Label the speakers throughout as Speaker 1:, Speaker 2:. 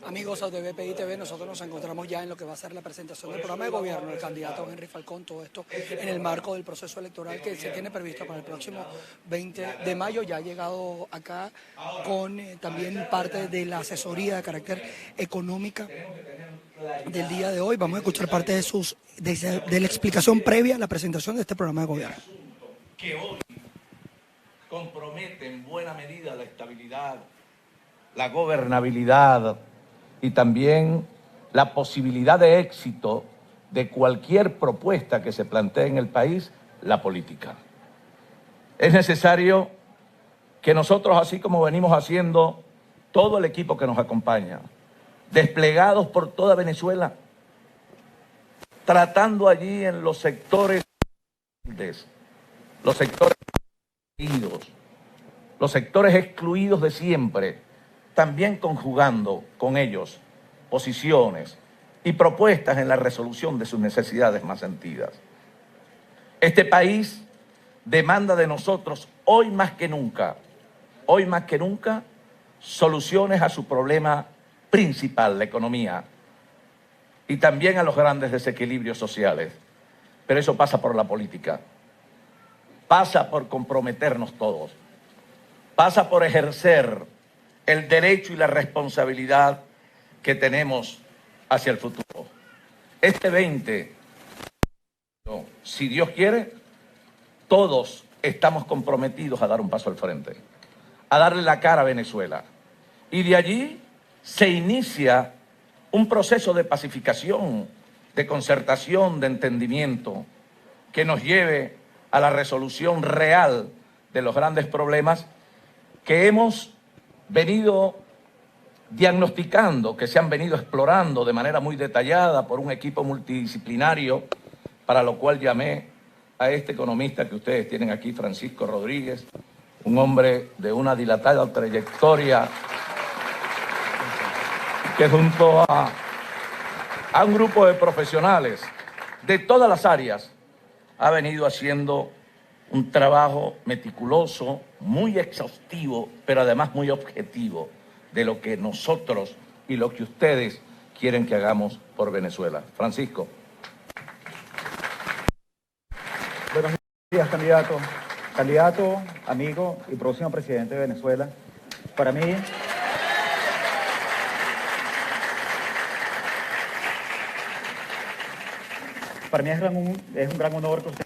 Speaker 1: Amigos de BPI TV, nosotros nos encontramos ya en lo que va a ser la presentación del programa de gobierno del candidato Henry Falcón, todo esto en el marco del proceso electoral que se tiene previsto para el próximo 20 de mayo. Ya ha llegado acá con también parte de la asesoría de carácter económica del día de hoy. Vamos a escuchar parte de la explicación previa a la presentación de este programa de gobierno.
Speaker 2: Que hoy compromete en buena medida la estabilidad, la gobernabilidad y también la posibilidad de éxito de cualquier propuesta que se plantee en el país, la política. Es necesario que nosotros, así como venimos haciendo todo el equipo que nos acompaña, desplegados por toda Venezuela, tratando allí en los sectores excluidos, los sectores excluidos de siempre, también conjugando con ellos posiciones y propuestas en la resolución de sus necesidades más sentidas. Este país demanda de nosotros hoy más que nunca, soluciones a su problema principal, la economía, y también a los grandes desequilibrios sociales. Pero eso pasa por la política, pasa por comprometernos todos, pasa por ejercer el derecho y la responsabilidad que tenemos hacia el futuro. Este 20, si Dios quiere, todos estamos comprometidos a dar un paso al frente, a darle la cara a Venezuela. Y de allí se inicia un proceso de pacificación, de concertación, de entendimiento, que nos lleve a la resolución real de los grandes problemas que hemos venido diagnosticando, que se han venido explorando de manera muy detallada por un equipo multidisciplinario, para lo cual llamé a este economista que ustedes tienen aquí, Francisco Rodríguez, un hombre de una dilatada trayectoria, que junto a un grupo de profesionales de todas las áreas ha venido haciendo un trabajo meticuloso, muy exhaustivo, pero además muy objetivo de lo que nosotros y lo que ustedes quieren que hagamos por Venezuela. Francisco.
Speaker 3: Buenos días, candidato. Candidato, amigo y próximo presidente de Venezuela. Para mí es un gran honor que usted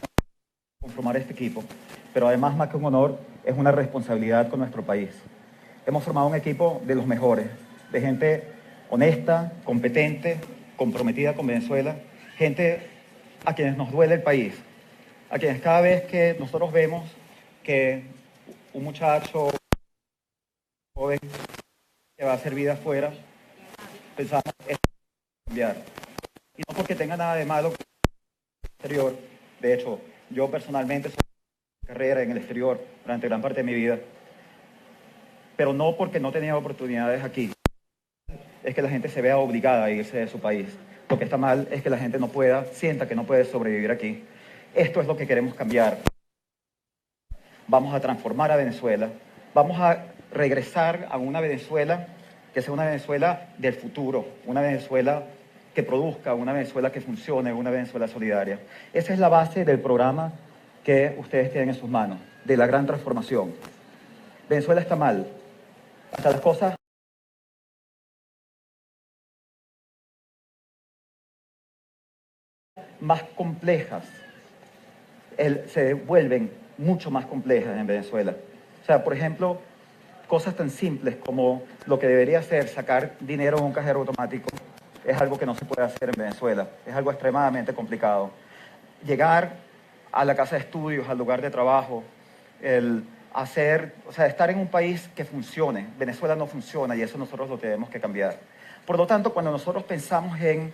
Speaker 3: conformar este equipo, pero además, más que un honor, es una responsabilidad con nuestro país. Hemos formado un equipo de los mejores, de gente honesta, competente, comprometida con Venezuela, gente a quienes nos duele el país, a quienes cada vez que nosotros vemos que un muchacho joven que va a hacer vida afuera, pensamos en cambiar. Y no porque tenga nada de malo con el exterior. De hecho, yo personalmente soy carrera en el exterior durante gran parte de mi vida, pero no porque no tenía oportunidades aquí. Es que la gente se vea obligada a irse de su país. Lo que está mal es que la gente sienta que no puede sobrevivir aquí. Esto es lo que queremos cambiar. Vamos a transformar a Venezuela. Vamos a regresar a una Venezuela que sea una Venezuela del futuro, una Venezuela que produzca, una Venezuela que funcione, una Venezuela solidaria. Esa es la base del programa que ustedes tienen en sus manos, de la gran transformación. Venezuela está mal. Hasta las cosas más complejas se vuelven mucho más complejas en Venezuela. O sea, por ejemplo, cosas tan simples como lo que debería ser sacar dinero en un cajero automático es algo que no se puede hacer en Venezuela. Es algo extremadamente complicado. Llegar a la casa de estudios, al lugar de trabajo, estar en un país que funcione. Venezuela no funciona y eso nosotros lo tenemos que cambiar. Por lo tanto, cuando nosotros pensamos en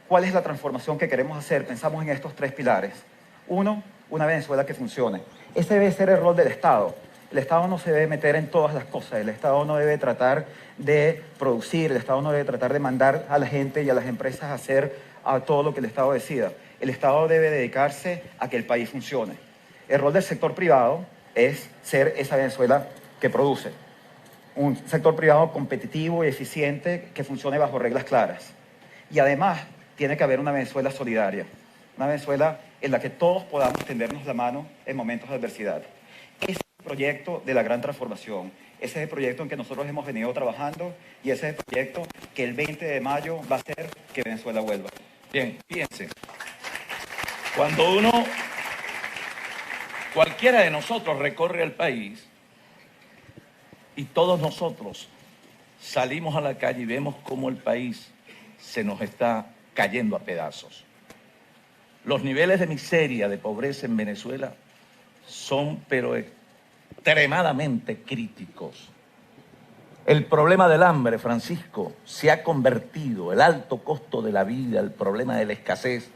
Speaker 3: cuál es la transformación que queremos hacer, pensamos en estos tres pilares. Uno, una Venezuela que funcione. Ese debe ser el rol del Estado. El Estado no se debe meter en todas las cosas, el Estado no debe tratar de producir, el Estado no debe tratar de mandar a la gente y a las empresas a hacer todo lo que el Estado decida. El Estado debe dedicarse a que el país funcione. El rol del sector privado es ser esa Venezuela que produce. un sector privado competitivo y eficiente que funcione bajo reglas claras. Y además tiene que haber una Venezuela solidaria, una Venezuela en la que todos podamos tendernos la mano en momentos de adversidad. Ese es el proyecto de la gran transformación. Ese es el proyecto en que nosotros hemos venido trabajando y ese es el proyecto que el 20 de mayo va a hacer que Venezuela vuelva.
Speaker 2: Bien, fíjense. Cuando cualquiera de nosotros recorre el país y todos nosotros salimos a la calle y vemos cómo el país se nos está cayendo a pedazos. Los niveles de miseria, de pobreza en Venezuela son pero extremadamente críticos. El problema del hambre, Francisco, se ha convertido, el alto costo de la vida, el problema de la escasez,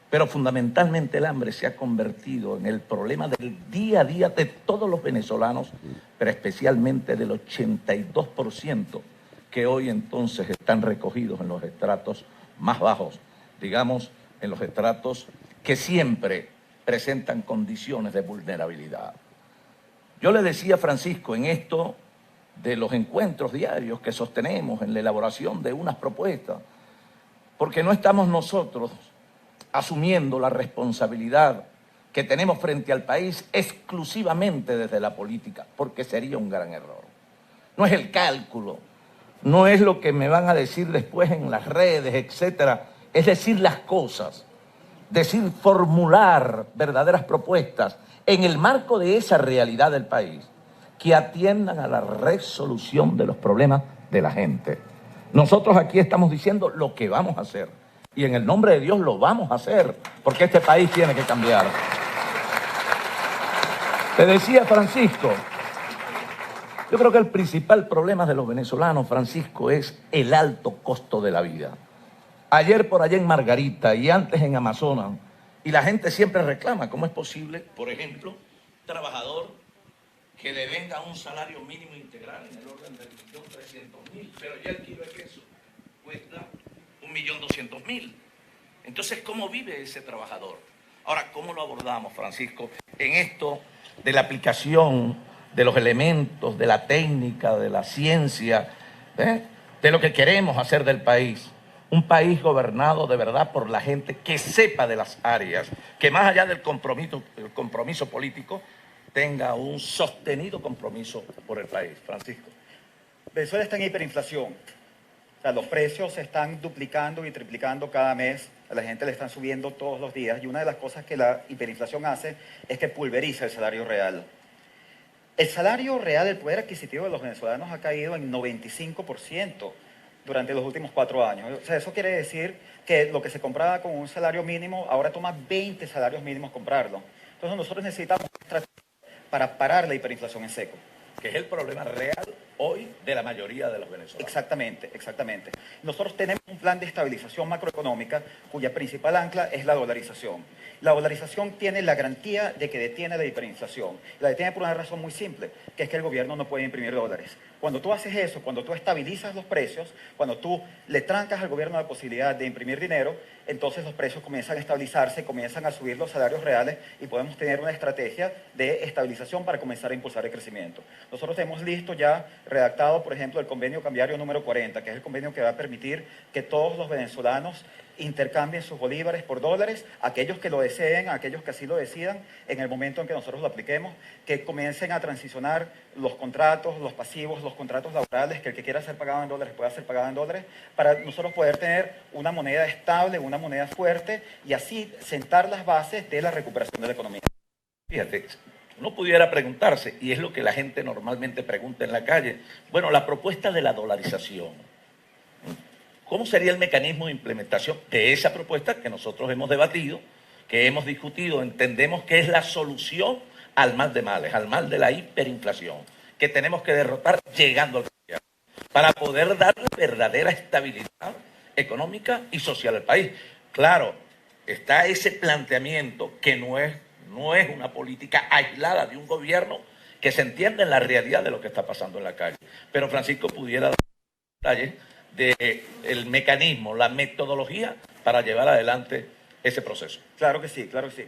Speaker 2: pero fundamentalmente el hambre se ha convertido en el problema del día a día de todos los venezolanos, pero especialmente del 82% que hoy entonces están recogidos en los estratos más bajos, digamos, en los estratos que siempre presentan condiciones de vulnerabilidad. Yo le decía a Francisco en esto de los encuentros diarios que sostenemos en la elaboración de unas propuestas, porque no estamos nosotros asumiendo la responsabilidad que tenemos frente al país exclusivamente desde la política, porque sería un gran error. No es el cálculo, no es lo que me van a decir después en las redes, etcétera, es decir las cosas, decir, formular verdaderas propuestas en el marco de esa realidad del país que atiendan a la resolución de los problemas de la gente. Nosotros aquí estamos diciendo lo que vamos a hacer y en el nombre de Dios lo vamos a hacer porque este país tiene que cambiar. Te decía Francisco, yo creo que el principal problema de los venezolanos, Francisco, es el alto costo de la vida. Ayer por allá en Margarita y antes en Amazonas, y la gente siempre reclama, ¿cómo es posible, por ejemplo, trabajador que le venga un salario mínimo integral en el orden de 1.300.000, pero ya el kilo de queso cuesta 1.200.000? Entonces, ¿cómo vive ese trabajador? Ahora, ¿cómo lo abordamos, Francisco, en esto de la aplicación de los elementos, de la técnica, de la ciencia, de lo que queremos hacer del país? Un país gobernado de verdad por la gente que sepa de las áreas, que más allá del compromiso político, tenga un sostenido compromiso por el país. Francisco.
Speaker 3: Venezuela está en hiperinflación. O sea, los precios se están duplicando y triplicando cada mes. A la gente le están subiendo todos los días. Y una de las cosas que la hiperinflación hace es que pulveriza el salario real. El salario real, el poder adquisitivo de los venezolanos ha caído en 95% durante los últimos 4 años. O sea, eso quiere decir que lo que se compraba con un salario mínimo, ahora toma 20 salarios mínimos comprarlo. Entonces nosotros necesitamos una estrategia para parar la hiperinflación en seco.
Speaker 2: Que es el problema real hoy de la mayoría de los venezolanos.
Speaker 3: Exactamente, exactamente. Nosotros tenemos un plan de estabilización macroeconómica cuya principal ancla es la dolarización. La dolarización tiene la garantía de que detiene la hiperinflación. La detiene por una razón muy simple, que es que el gobierno no puede imprimir dólares. Cuando tú haces eso, cuando tú estabilizas los precios, cuando tú le trancas al gobierno la posibilidad de imprimir dinero, entonces los precios comienzan a estabilizarse, comienzan a subir los salarios reales y podemos tener una estrategia de estabilización para comenzar a impulsar el crecimiento. Nosotros tenemos listo ya redactado, por ejemplo, el convenio cambiario número 40, que es el convenio que va a permitir que todos los venezolanos intercambien sus bolívares por dólares, aquellos que lo deseen, aquellos que así lo decidan, en el momento en que nosotros lo apliquemos, que comiencen a transicionar los contratos, los pasivos, los contratos laborales, que el que quiera ser pagado en dólares pueda ser pagado en dólares, para nosotros poder tener una moneda estable, una moneda fuerte, y así sentar las bases de la recuperación de la economía.
Speaker 2: Fíjate, uno pudiera preguntarse, y es lo que la gente normalmente pregunta en la calle, bueno, la propuesta de la dolarización, ¿cómo sería el mecanismo de implementación de esa propuesta que nosotros hemos debatido, que hemos discutido? Entendemos que es la solución al mal de males, al mal de la hiperinflación, que tenemos que derrotar llegando al gobierno, para poder darle verdadera estabilidad económica y social al país. Claro, está ese planteamiento que no es una política aislada de un gobierno, que se entiende en la realidad de lo que está pasando en la calle. Pero Francisco pudiera dar detalles del mecanismo, la metodología para llevar adelante ese proceso.
Speaker 3: Claro que sí, claro que sí.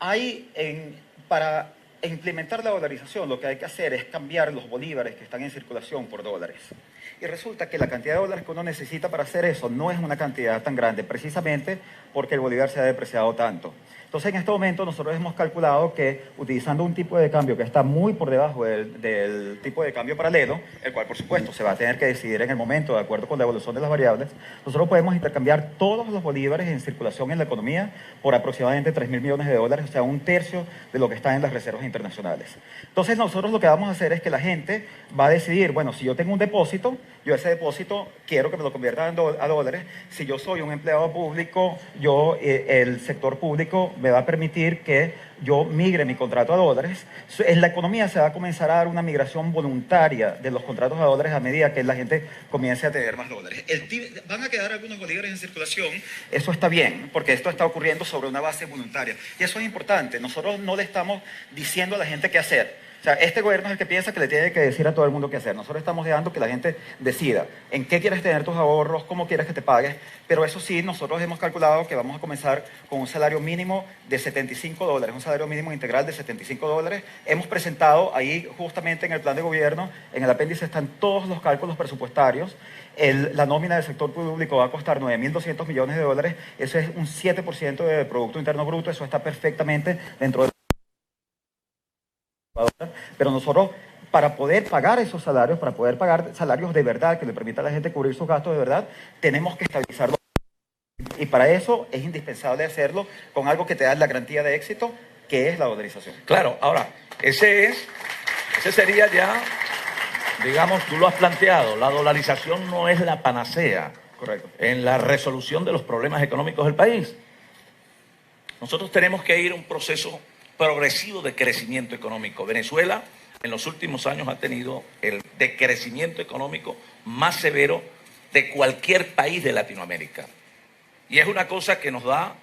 Speaker 3: Hay para implementar la dolarización, lo que hay que hacer es cambiar los bolívares que están en circulación por dólares. Y resulta que la cantidad de dólares que uno necesita para hacer eso no es una cantidad tan grande, precisamente porque el bolívar se ha depreciado tanto. Entonces, en este momento nosotros hemos calculado que utilizando un tipo de cambio que está muy por debajo del tipo de cambio paralelo, el cual por supuesto se va a tener que decidir en el momento de acuerdo con la evolución de las variables, nosotros podemos intercambiar todos los bolívares en circulación en la economía por aproximadamente 3.000 millones de dólares, o sea, un tercio de lo que está en las reservas internacionales. Entonces, nosotros lo que vamos a hacer es que la gente va a decidir, bueno, si yo tengo un depósito, yo ese depósito quiero que me lo conviertan a dólares. Si yo soy un empleado público, el sector público me va a permitir que yo migre mi contrato a dólares. En la economía se va a comenzar a dar una migración voluntaria de los contratos a dólares a medida que la gente comience a tener más dólares. Van a quedar algunos bolívares en circulación. Eso está bien, porque esto está ocurriendo sobre una base voluntaria. Y eso es importante. Nosotros no le estamos diciendo a la gente qué hacer. O sea, este gobierno es el que piensa que le tiene que decir a todo el mundo qué hacer. Nosotros estamos dejando que la gente decida en qué quieres tener tus ahorros, cómo quieres que te pagues. Pero eso sí, nosotros hemos calculado que vamos a comenzar con un salario mínimo de $75, un salario mínimo integral de $75. Hemos presentado ahí justamente en el plan de gobierno, en el apéndice están todos los cálculos presupuestarios. La nómina del sector público va a costar 9.200 millones de dólares. Eso es un 7% del Producto Interno Bruto. Eso está perfectamente dentro de... Pero nosotros, para poder pagar esos salarios, para poder pagar salarios de verdad, que le permita a la gente cubrir sus gastos de verdad, tenemos que estabilizarlo. Y para eso es indispensable hacerlo con algo que te da la garantía de éxito, que es la dolarización.
Speaker 2: Claro, ahora, ese sería ya, digamos, tú lo has planteado, la dolarización no es la panacea.
Speaker 3: Correcto.
Speaker 2: En la resolución de los problemas económicos del país. Nosotros tenemos que ir a un proceso progresivo de crecimiento económico. Venezuela en los últimos años ha tenido el decrecimiento económico más severo de cualquier país de Latinoamérica. Y es una cosa que nos da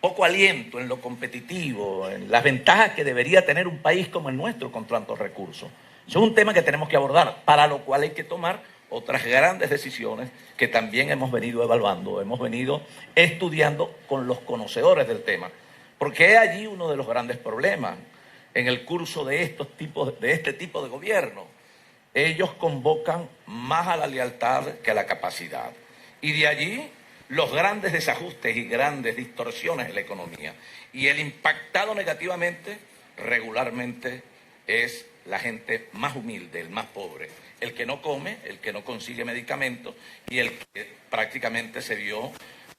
Speaker 2: poco aliento en lo competitivo, en las ventajas que debería tener un país como el nuestro con tantos recursos. Eso es un tema que tenemos que abordar, para lo cual hay que tomar otras grandes decisiones que también hemos venido evaluando, hemos venido estudiando con los conocedores del tema. Porque es allí uno de los grandes problemas en el curso de este tipo de gobierno. Ellos convocan más a la lealtad que a la capacidad. Y de allí los grandes desajustes y grandes distorsiones en la economía. Y el impactado negativamente regularmente es la gente más humilde, el más pobre, el que no come, el que no consigue medicamentos y el que prácticamente se vio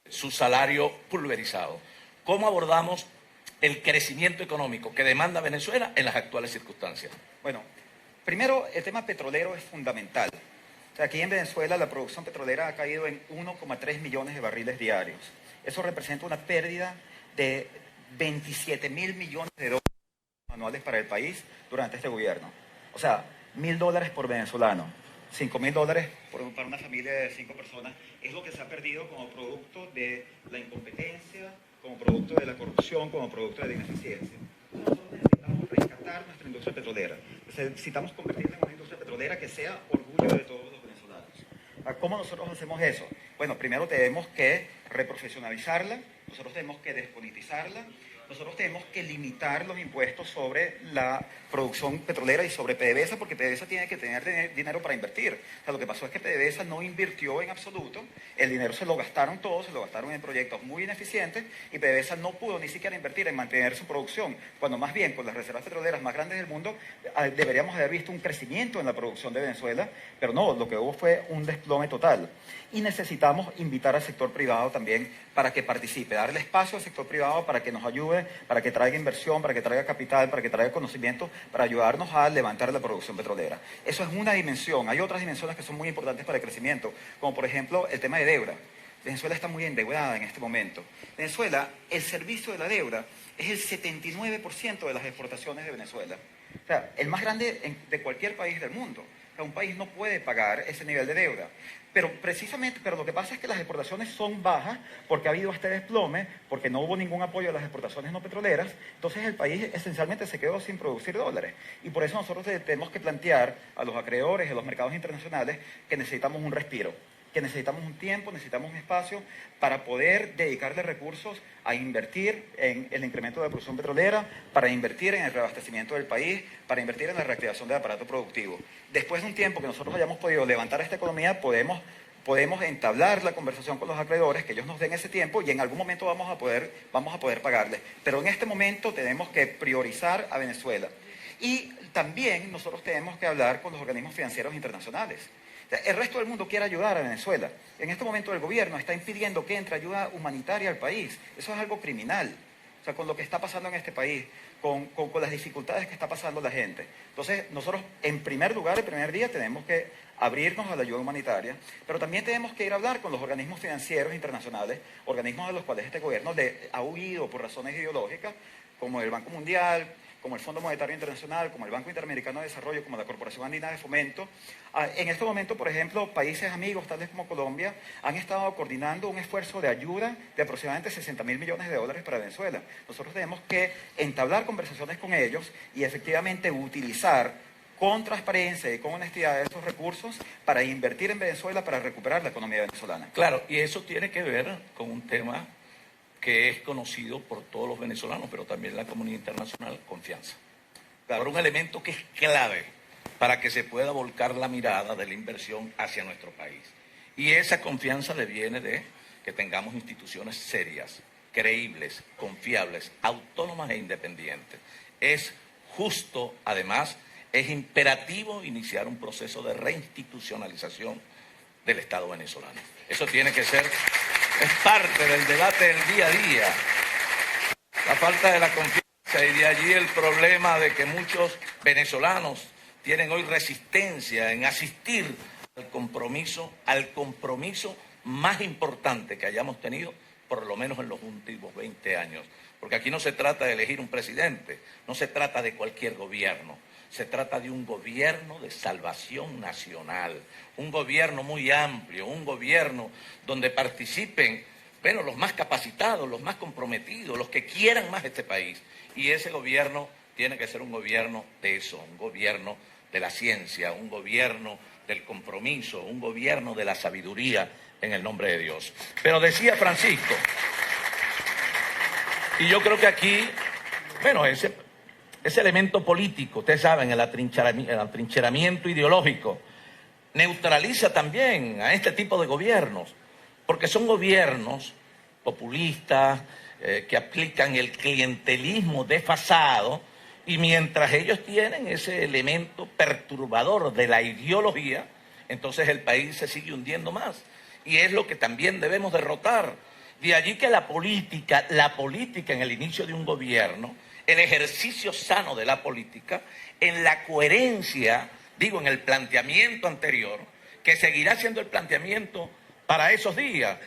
Speaker 2: su salario pulverizado. ¿Cómo abordamos el crecimiento económico que demanda Venezuela en las actuales circunstancias?
Speaker 3: Bueno, primero el tema petrolero es fundamental. O sea, aquí en Venezuela la producción petrolera ha caído en 1,3 millones de barriles diarios. Eso representa una pérdida de 27.000 millones de dólares anuales para el país durante este gobierno. O sea, $1.000 por venezolano, $5.000 para una familia de 5 personas, es lo que se ha perdido como producto de la incompetencia, como producto de la corrupción, como producto de la ineficiencia. Nosotros necesitamos rescatar nuestra industria petrolera. Necesitamos convertirla en una industria petrolera que sea orgullo de todos los venezolanos. ¿Cómo nosotros hacemos eso? Bueno, primero tenemos que reprofesionalizarla, nosotros tenemos que despolitizarla, nosotros tenemos que limitar los impuestos sobre la producción petrolera y sobre PDVSA, porque PDVSA tiene que tener dinero para invertir. O sea, lo que pasó es que PDVSA no invirtió en absoluto, el dinero se lo gastaron todos, se lo gastaron en proyectos muy ineficientes y PDVSA no pudo ni siquiera invertir en mantener su producción, cuando más bien con las reservas petroleras más grandes del mundo deberíamos haber visto un crecimiento en la producción de Venezuela, pero no, lo que hubo fue un desplome total. Y necesitamos invitar al sector privado también para que participe, darle espacio al sector privado para que nos ayude, para que traiga inversión, para que traiga capital, para que traiga conocimiento, para ayudarnos a levantar la producción petrolera. Eso es una dimensión. Hay otras dimensiones que son muy importantes para el crecimiento, como por ejemplo el tema de deuda. Venezuela está muy endeudada en este momento. Venezuela, el servicio de la deuda es el 79% de las exportaciones de Venezuela. O sea, el más grande de cualquier país del mundo. O sea, un país no puede pagar ese nivel de deuda. Pero lo que pasa es que las exportaciones son bajas porque ha habido este desplome, porque no hubo ningún apoyo a las exportaciones no petroleras. Entonces el país esencialmente se quedó sin producir dólares. Y por eso nosotros tenemos que plantear a los acreedores, a los mercados internacionales, que necesitamos un respiro. que necesitamos un tiempo, necesitamos un espacio para poder dedicarle recursos a invertir en el incremento de la producción petrolera, para invertir en el reabastecimiento del país, para invertir en la reactivación del aparato productivo. Después de un tiempo que nosotros hayamos podido levantar esta economía, podemos entablar la conversación con los acreedores, que ellos nos den ese tiempo y en algún momento vamos a poder pagarles. Pero en este momento tenemos que priorizar a Venezuela. Y también nosotros tenemos que hablar con los organismos financieros internacionales. O sea, el resto del mundo quiere ayudar a Venezuela. En este momento el gobierno está impidiendo que entre ayuda humanitaria al país. Eso es algo criminal. O sea, con lo que está pasando en este país, con las dificultades que está pasando la gente. Entonces, nosotros, en primer lugar, el primer día, tenemos que abrirnos a la ayuda humanitaria, pero también tenemos que ir a hablar con los organismos financieros internacionales, organismos de los cuales este gobierno ha huido por razones ideológicas, como el Banco Mundial, como el Fondo Monetario Internacional, como el Banco Interamericano de Desarrollo, como la Corporación Andina de Fomento. En este momento, por ejemplo, países amigos, tales como Colombia, han estado coordinando un esfuerzo de ayuda de aproximadamente $60.000 millones para Venezuela. Nosotros tenemos que entablar conversaciones con ellos y efectivamente utilizar con transparencia y con honestidad esos recursos para invertir en Venezuela, para recuperar la economía venezolana.
Speaker 2: Claro, y eso tiene que ver con un tema que es conocido por todos los venezolanos, pero también la comunidad internacional, confianza. Claro. Por un elemento que es clave para que se pueda volcar la mirada de la inversión hacia nuestro país. Y esa confianza deviene de que tengamos instituciones serias, creíbles, confiables, autónomas e independientes. Es justo, además, es imperativo iniciar un proceso de reinstitucionalización del Estado venezolano. Eso tiene que ser, es parte del debate del día a día. La falta de la confianza y de allí el problema de que muchos venezolanos tienen hoy resistencia en asistir al compromiso más importante que hayamos tenido, por lo menos en los últimos 20 años. Porque aquí no se trata de elegir un presidente, no se trata de cualquier gobierno. Se trata de un gobierno de salvación nacional, un gobierno muy amplio, un gobierno donde participen, bueno, los más capacitados, los más comprometidos, los que quieran más este país. Y ese gobierno tiene que ser un gobierno de eso, un gobierno de la ciencia, un gobierno del compromiso, un gobierno de la sabiduría en el nombre de Dios. Pero decía Francisco, y yo creo que aquí, bueno, ese elemento político, ustedes saben, el atrincheramiento ideológico, neutraliza también a este tipo de gobiernos, porque son gobiernos populistas que aplican el clientelismo desfasado, y mientras ellos tienen ese elemento perturbador de la ideología, entonces el país se sigue hundiendo más. Y es lo que también debemos derrotar. De allí que la política en el inicio de un gobierno, el ejercicio sano de la política, en la coherencia, digo, en el planteamiento anterior, que seguirá siendo el planteamiento para esos días.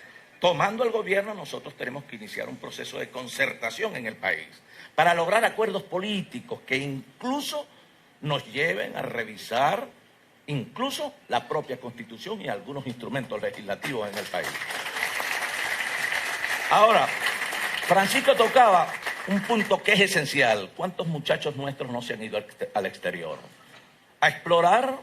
Speaker 2: Tomando el gobierno, nosotros tenemos que iniciar un proceso de concertación en el país para lograr acuerdos políticos que incluso nos lleven a revisar incluso la propia Constitución y algunos instrumentos legislativos en el país. Ahora, Francisco tocaba un punto que es esencial. ¿Cuántos muchachos nuestros no se han ido al exterior? A explorar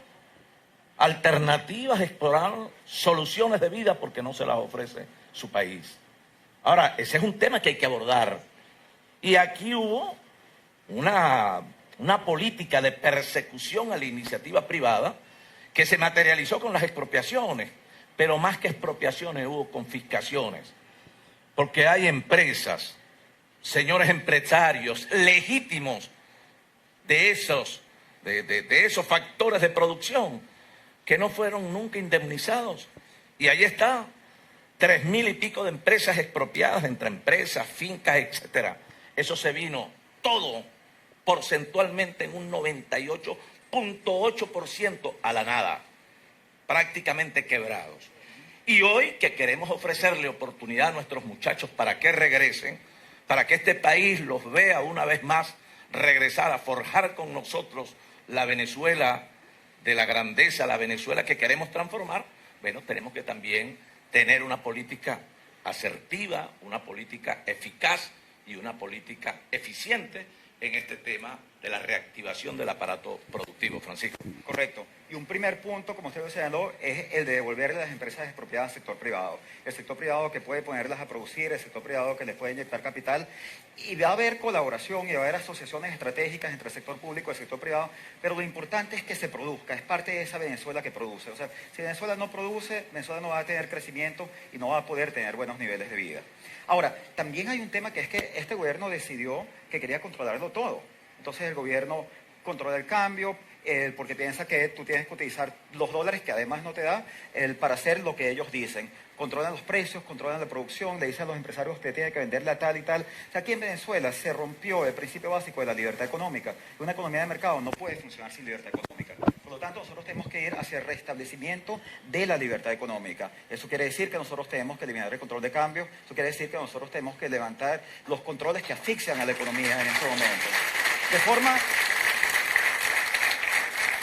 Speaker 2: alternativas, a explorar soluciones de vida porque no se las ofrece su país. Ahora, ese es un tema que hay que abordar. Y aquí hubo una política de persecución a la iniciativa privada que se materializó con las expropiaciones, pero más que expropiaciones hubo confiscaciones, porque hay empresas, señores empresarios legítimos de esos factores de producción que no fueron nunca indemnizados. Y ahí está, 3.000 y pico de empresas expropiadas entre empresas, fincas, etcétera. Eso se vino todo porcentualmente en un 98.8% a la nada, prácticamente quebrados. Y hoy que queremos ofrecerle oportunidad a nuestros muchachos para que regresen, para que este país los vea una vez más regresar a forjar con nosotros la Venezuela de la grandeza, la Venezuela que queremos transformar, bueno, tenemos que también tener una política asertiva, una política eficaz y una política eficiente en este tema de la reactivación del aparato productivo. Francisco.
Speaker 3: Correcto. Y un primer punto, como usted lo señaló, es el de devolverle las empresas expropiadas al sector privado. El sector privado que puede ponerlas a producir, el sector privado que les puede inyectar capital. Y va a haber colaboración y va a haber asociaciones estratégicas entre el sector público y el sector privado, pero lo importante es que se produzca, es parte de esa Venezuela que produce. O sea, si Venezuela no produce, Venezuela no va a tener crecimiento y no va a poder tener buenos niveles de vida. Ahora, también hay un tema que es que este gobierno decidió que quería controlarlo todo. Entonces el gobierno controla el cambio, porque piensa que tú tienes que utilizar los dólares que además no te da para hacer lo que ellos dicen. Controlan los precios, controlan la producción, le dicen a los empresarios que usted tiene que venderle a tal y tal. O sea, aquí en Venezuela se rompió el principio básico de la libertad económica. Una economía de mercado no puede funcionar sin libertad económica. Por lo tanto, nosotros tenemos que ir hacia el restablecimiento de la libertad económica. Eso quiere decir que nosotros tenemos que eliminar el control de cambio. Eso quiere decir que nosotros tenemos que levantar los controles que asfixian a la economía en este momento.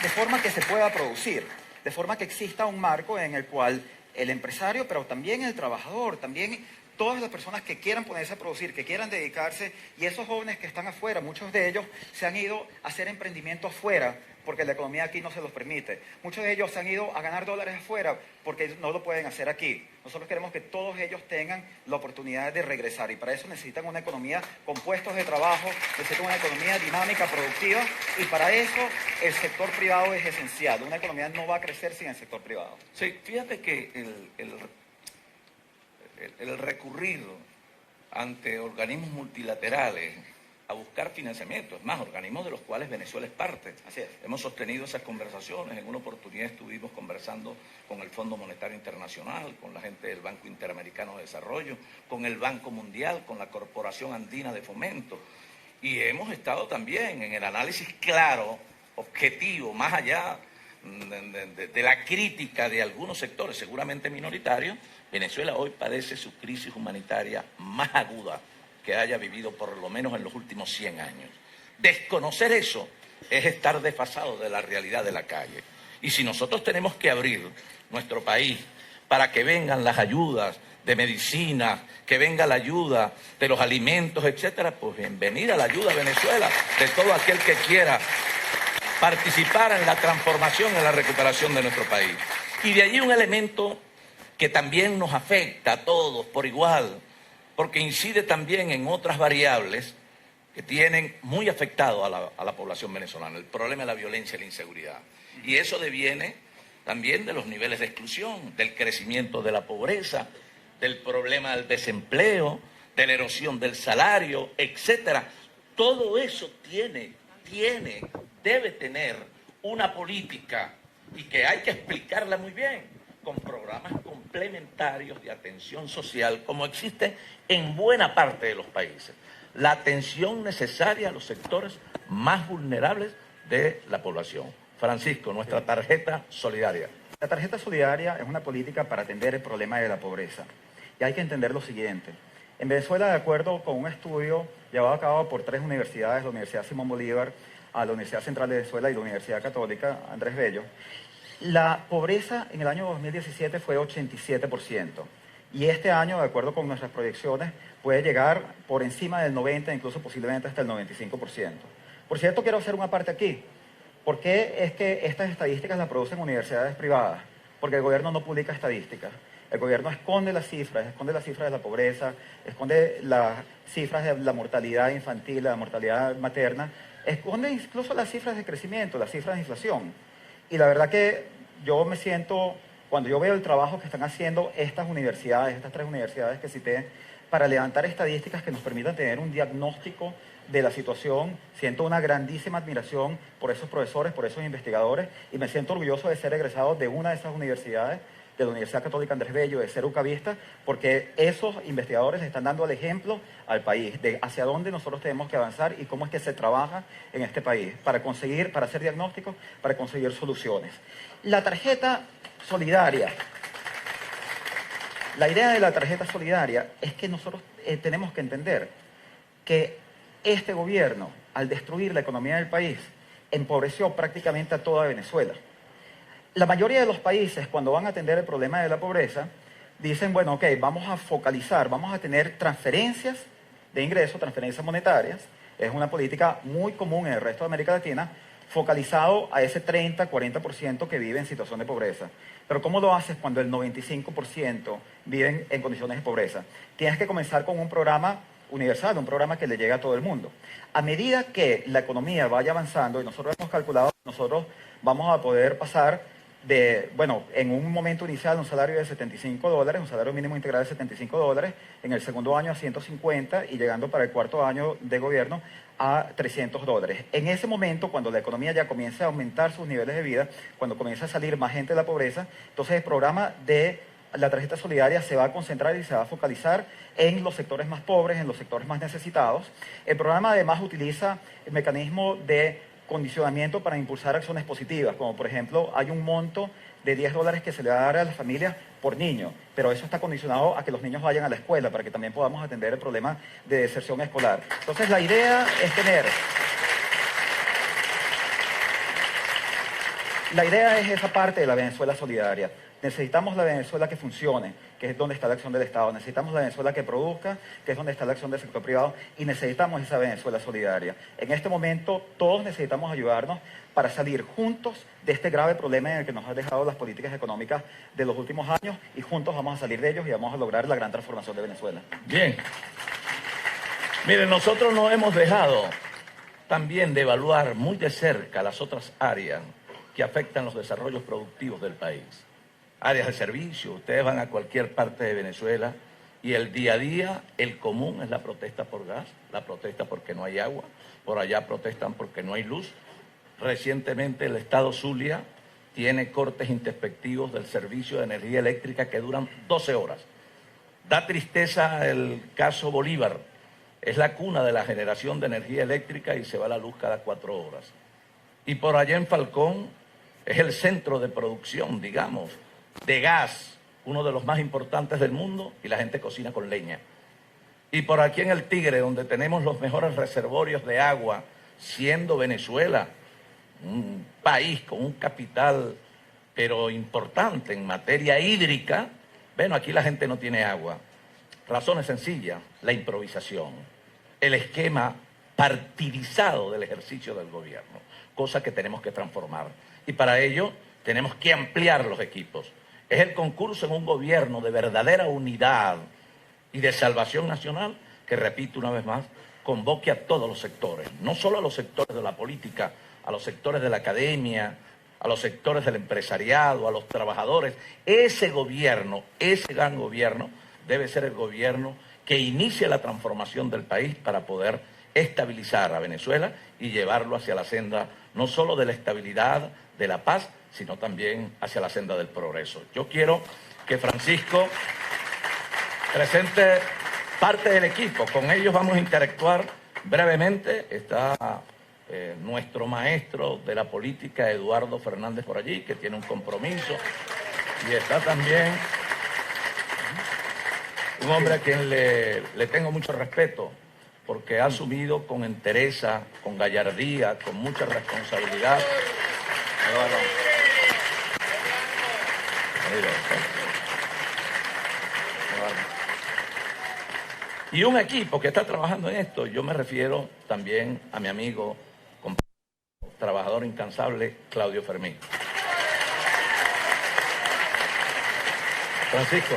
Speaker 3: De forma que se pueda producir, de forma que exista un marco en el cual el empresario, pero también el trabajador, también todas las personas que quieran ponerse a producir, que quieran dedicarse, y esos jóvenes que están afuera, muchos de ellos se han ido a hacer emprendimiento afuera, porque la economía aquí no se los permite. Muchos de ellos se han ido a ganar dólares afuera, porque no lo pueden hacer aquí. Nosotros queremos que todos ellos tengan la oportunidad de regresar, y para eso necesitan una economía con puestos de trabajo, necesitan una economía dinámica, productiva, y para eso el sector privado es esencial. Una economía no va a crecer sin el sector privado.
Speaker 2: Sí, fíjate que el recurrir ante organismos multilaterales a buscar financiamiento, es más, organismos de los cuales Venezuela es parte.
Speaker 3: Así es.
Speaker 2: Hemos sostenido esas conversaciones. En una oportunidad estuvimos conversando con el Fondo Monetario Internacional, con la gente del Banco Interamericano de Desarrollo, con el Banco Mundial, con la Corporación Andina de Fomento. Y hemos estado también en el análisis claro, objetivo, más allá de la crítica de algunos sectores, seguramente minoritarios. Venezuela hoy padece su crisis humanitaria más aguda que haya vivido por lo menos en los últimos 100 años. Desconocer eso es estar desfasado de la realidad de la calle. Y si nosotros tenemos que abrir nuestro país para que vengan las ayudas de medicina, que venga la ayuda de los alimentos, etcétera, pues bienvenida la ayuda a Venezuela de todo aquel que quiera participar en la transformación, en la recuperación de nuestro país. Y de allí un elemento que también nos afecta a todos por igual, porque incide también en otras variables que tienen muy afectado a la población venezolana, el problema de la violencia y la inseguridad. Y eso deviene también de los niveles de exclusión, del crecimiento de la pobreza, del problema del desempleo, de la erosión del salario, etcétera. Todo eso debe tener una política, y que hay que explicarla muy bien, con programas complementarios de atención social, como existe en buena parte de los países. La atención necesaria a los sectores más vulnerables de la población. Francisco, nuestra tarjeta solidaria.
Speaker 3: La tarjeta solidaria es una política para atender el problema de la pobreza. Y hay que entender lo siguiente. En Venezuela, de acuerdo con un estudio llevado a cabo por 3 universidades, la Universidad Simón Bolívar, la Universidad Central de Venezuela y la Universidad Católica Andrés Bello, la pobreza en el año 2017 fue 87%. Y este año, de acuerdo con nuestras proyecciones, puede llegar por encima del 90%, incluso posiblemente hasta el 95%. Por cierto, quiero hacer una parte aquí. ¿Por qué es que estas estadísticas las producen universidades privadas? Porque el gobierno no publica estadísticas. El gobierno esconde las cifras de la pobreza, esconde las cifras de la mortalidad infantil, la mortalidad materna, esconde incluso las cifras de crecimiento, las cifras de inflación. Y la verdad que yo me siento, cuando yo veo el trabajo que están haciendo estas universidades, estas 3 universidades que cité, para levantar estadísticas que nos permitan tener un diagnóstico de la situación, siento una grandísima admiración por esos profesores, por esos investigadores, y me siento orgulloso de ser egresado de una de esas universidades, de la Universidad Católica Andrés Bello, de ser ucavista, porque esos investigadores le están dando el ejemplo al país de hacia dónde nosotros tenemos que avanzar y cómo es que se trabaja en este país para hacer diagnósticos, para conseguir soluciones. La tarjeta solidaria. La idea de la tarjeta solidaria es que nosotros tenemos que entender que este gobierno, al destruir la economía del país, empobreció prácticamente a toda Venezuela. La mayoría de los países, cuando van a atender el problema de la pobreza, dicen, bueno, ok, vamos a focalizar, vamos a tener transferencias de ingresos, transferencias monetarias, Es una política muy común en el resto de América Latina, focalizado a ese 30-40% que vive en situación de pobreza. Pero ¿cómo lo haces cuando el 95% viven en condiciones de pobreza? Tienes que comenzar con un programa universal, un programa que le llegue a todo el mundo. A medida que la economía vaya avanzando, y nosotros hemos calculado, nosotros vamos a poder pasar de, bueno, en un momento inicial un salario de $75, un salario mínimo integral de $75, en el segundo año a 150 y llegando para el cuarto año de gobierno a $300. En ese momento, cuando la economía ya comience a aumentar sus niveles de vida, cuando comience a salir más gente de la pobreza, entonces el programa de la tarjeta solidaria se va a concentrar y se va a focalizar en los sectores más pobres, en los sectores más necesitados. El programa además utiliza el mecanismo de condicionamiento para impulsar acciones positivas, como por ejemplo hay un monto de $10 que se le va a dar a las familias por niño, pero eso está condicionado a que los niños vayan a la escuela para que también podamos atender el problema de deserción escolar. Entonces la idea es esa parte de la Venezuela solidaria. Necesitamos la Venezuela que funcione, que es donde está la acción del Estado. Necesitamos la Venezuela que produzca, que es donde está la acción del sector privado. Y necesitamos esa Venezuela solidaria. En este momento todos necesitamos ayudarnos para salir juntos de este grave problema en el que nos han dejado las políticas económicas de los últimos años. Y juntos vamos a salir de ellos y vamos a lograr la gran transformación de Venezuela.
Speaker 2: Bien. Miren, nosotros no hemos dejado también de evaluar muy de cerca las otras áreas que afectan los desarrollos productivos del país. Áreas de servicio, ustedes van a cualquier parte de Venezuela y el día a día, el común es la protesta por gas, la protesta porque no hay agua, por allá protestan porque no hay luz. Recientemente el Estado Zulia tiene cortes intempestivos del servicio de energía eléctrica que duran 12 horas. Da tristeza el caso Bolívar, es la cuna de la generación de energía eléctrica y se va la luz cada 4 horas. Y por allá en Falcón es el centro de producción, digamos, de gas, uno de los más importantes del mundo, y la gente cocina con leña. Y por aquí en el Tigre, donde tenemos los mejores reservorios de agua, siendo Venezuela un país con un capital, pero importante en materia hídrica, bueno, aquí la gente no tiene agua. Razones sencillas, la improvisación, el esquema partidizado del ejercicio del gobierno, cosa que tenemos que transformar. Y para ello tenemos que ampliar los equipos. Es el concurso en un gobierno de verdadera unidad y de salvación nacional que, repito una vez más, convoque a todos los sectores, no solo a los sectores de la política, a los sectores de la academia, a los sectores del empresariado, a los trabajadores. Ese gobierno, ese gran gobierno, debe ser el gobierno que inicie la transformación del país para poder estabilizar a Venezuela y llevarlo hacia la senda no solo de la estabilidad, de la paz, sino también hacia la senda del progreso. Yo quiero que Francisco presente parte del equipo. Con ellos vamos a interactuar brevemente. Está nuestro maestro de la política, Eduardo Fernández, por allí, que tiene un compromiso. Y está también un hombre a quien le tengo mucho respeto, porque ha asumido con entereza, con gallardía, con mucha responsabilidad. Y un equipo que está trabajando en esto. Yo me refiero también a mi amigo, trabajador incansable, Claudio Fermín. Francisco.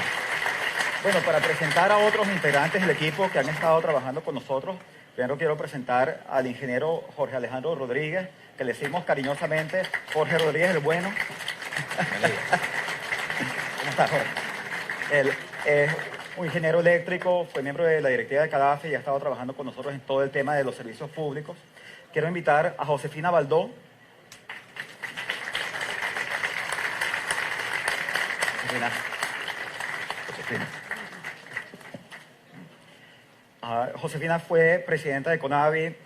Speaker 3: Bueno, para presentar a otros integrantes del equipo que han estado trabajando con nosotros, primero quiero presentar al ingeniero Jorge Alejandro Rodríguez, que le decimos cariñosamente Jorge Rodríguez el Bueno. ¿Cómo está, Jorge? Él es un ingeniero eléctrico, fue miembro de la directiva de CADAFE y ha estado trabajando con nosotros en todo el tema de los servicios públicos. Quiero invitar a Josefina Baldó. Josefina fue presidenta de CONAVI,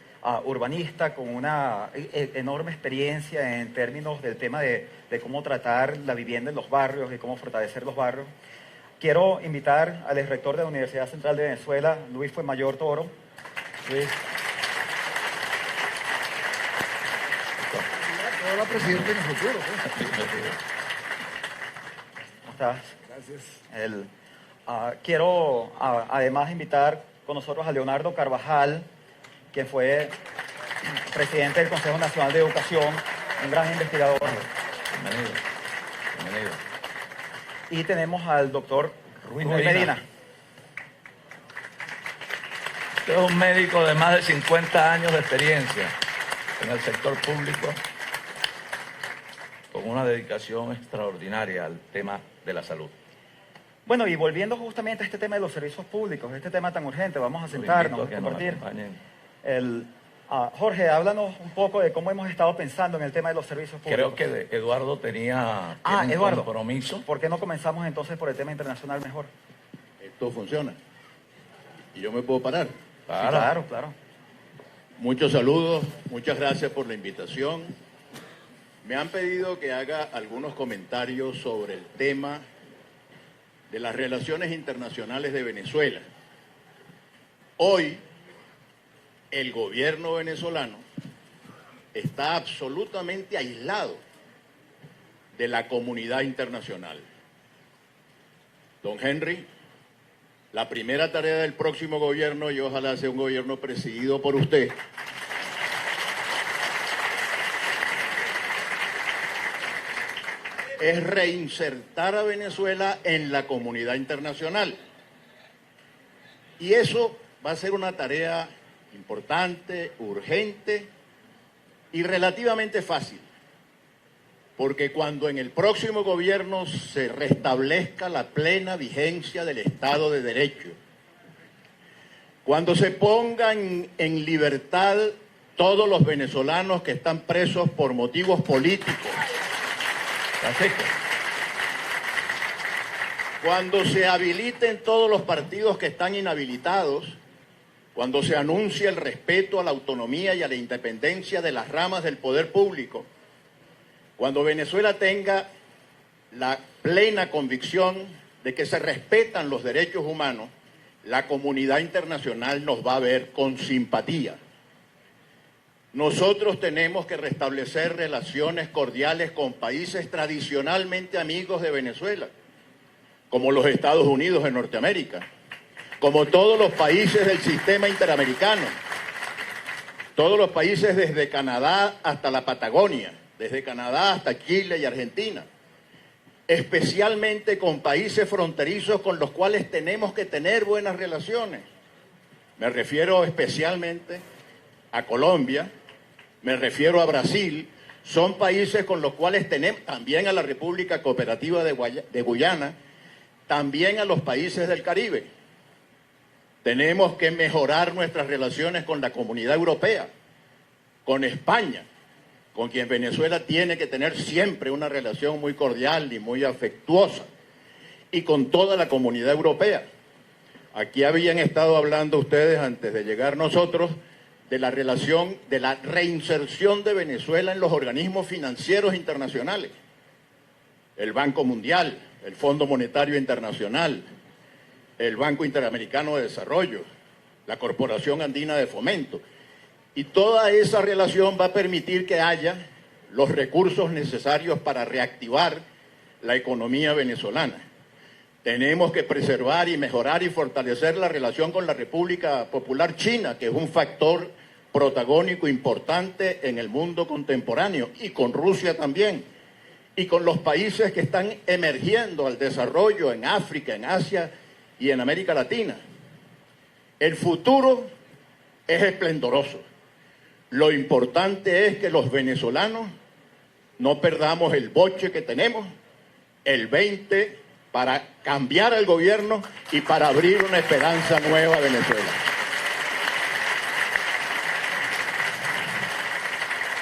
Speaker 3: urbanista con una enorme experiencia en términos del tema de cómo tratar la vivienda en los barrios y cómo fortalecer los barrios. Quiero invitar al exrector de la Universidad Central de Venezuela, Luis Fuenmayor Toro. Luis.
Speaker 4: Hola, presidente en el futuro.
Speaker 3: ¿Cómo estás?
Speaker 4: Gracias.
Speaker 3: Quiero además invitar con nosotros a Leonardo Carvajal, quien fue presidente del Consejo Nacional de Educación, un gran investigador.
Speaker 2: Bienvenido. Bienvenido.
Speaker 3: Y tenemos al doctor Ruiz Medina.
Speaker 2: Usted es un médico de más de 50 años de experiencia en el sector público, con una dedicación extraordinaria al tema de la salud.
Speaker 3: Bueno, y volviendo justamente a este tema de los servicios públicos, este tema tan urgente, vamos a sentarnos, a compartir. Jorge, háblanos un poco de cómo hemos estado pensando en el tema de los servicios públicos.
Speaker 2: Creo que Eduardo tiene un compromiso.
Speaker 3: ¿Por qué no comenzamos entonces por el tema internacional mejor?
Speaker 4: Esto funciona. Y yo me puedo parar.
Speaker 2: Claro.
Speaker 3: Sí, claro.
Speaker 4: Muchos saludos, muchas gracias por la invitación. Me han pedido que haga algunos comentarios sobre el tema de las relaciones internacionales de Venezuela. Hoy, el gobierno venezolano está absolutamente aislado de la comunidad internacional. Don Henry, la primera tarea del próximo gobierno, y ojalá sea un gobierno presidido por usted, es reinsertar a Venezuela en la comunidad internacional. Y eso va a ser una tarea importante, urgente y relativamente fácil. Porque cuando en el próximo gobierno se restablezca la plena vigencia del Estado de Derecho, cuando se pongan en libertad todos los venezolanos que están presos por motivos políticos, cuando se habiliten todos los partidos que están inhabilitados, cuando se anuncie el respeto a la autonomía y a la independencia de las ramas del poder público, cuando Venezuela tenga la plena convicción de que se respetan los derechos humanos, la comunidad internacional nos va a ver con simpatía. Nosotros tenemos que restablecer relaciones cordiales con países tradicionalmente amigos de Venezuela, como los Estados Unidos de Norteamérica, como todos los países del sistema interamericano, todos los países desde Canadá hasta la Patagonia, desde Canadá hasta Chile y Argentina, especialmente con países fronterizos con los cuales tenemos que tener buenas relaciones. Me refiero especialmente a Colombia, me refiero a Brasil, son países con los cuales tenemos, también a la República Cooperativa de Guyana, también a los países del Caribe. Tenemos que mejorar nuestras relaciones con la Comunidad Europea, con España, con quien Venezuela tiene que tener siempre una relación muy cordial y muy afectuosa, y con toda la Comunidad Europea. Aquí habían estado hablando ustedes antes de llegar nosotros de la relación, de la reinserción de Venezuela en los organismos financieros internacionales. El Banco Mundial, el Fondo Monetario Internacional, el Banco Interamericano de Desarrollo, la Corporación Andina de Fomento. Y toda esa relación va a permitir que haya los recursos necesarios para reactivar la economía venezolana. Tenemos que preservar y mejorar y fortalecer la relación con la República Popular China, que es un factor protagónico importante en el mundo contemporáneo, y con Rusia también, y con los países que están emergiendo al desarrollo en África, en Asia y en América Latina. El futuro es esplendoroso. Lo importante es que los venezolanos no perdamos el boche que tenemos, el 20, para cambiar el gobierno y para abrir una esperanza nueva a Venezuela.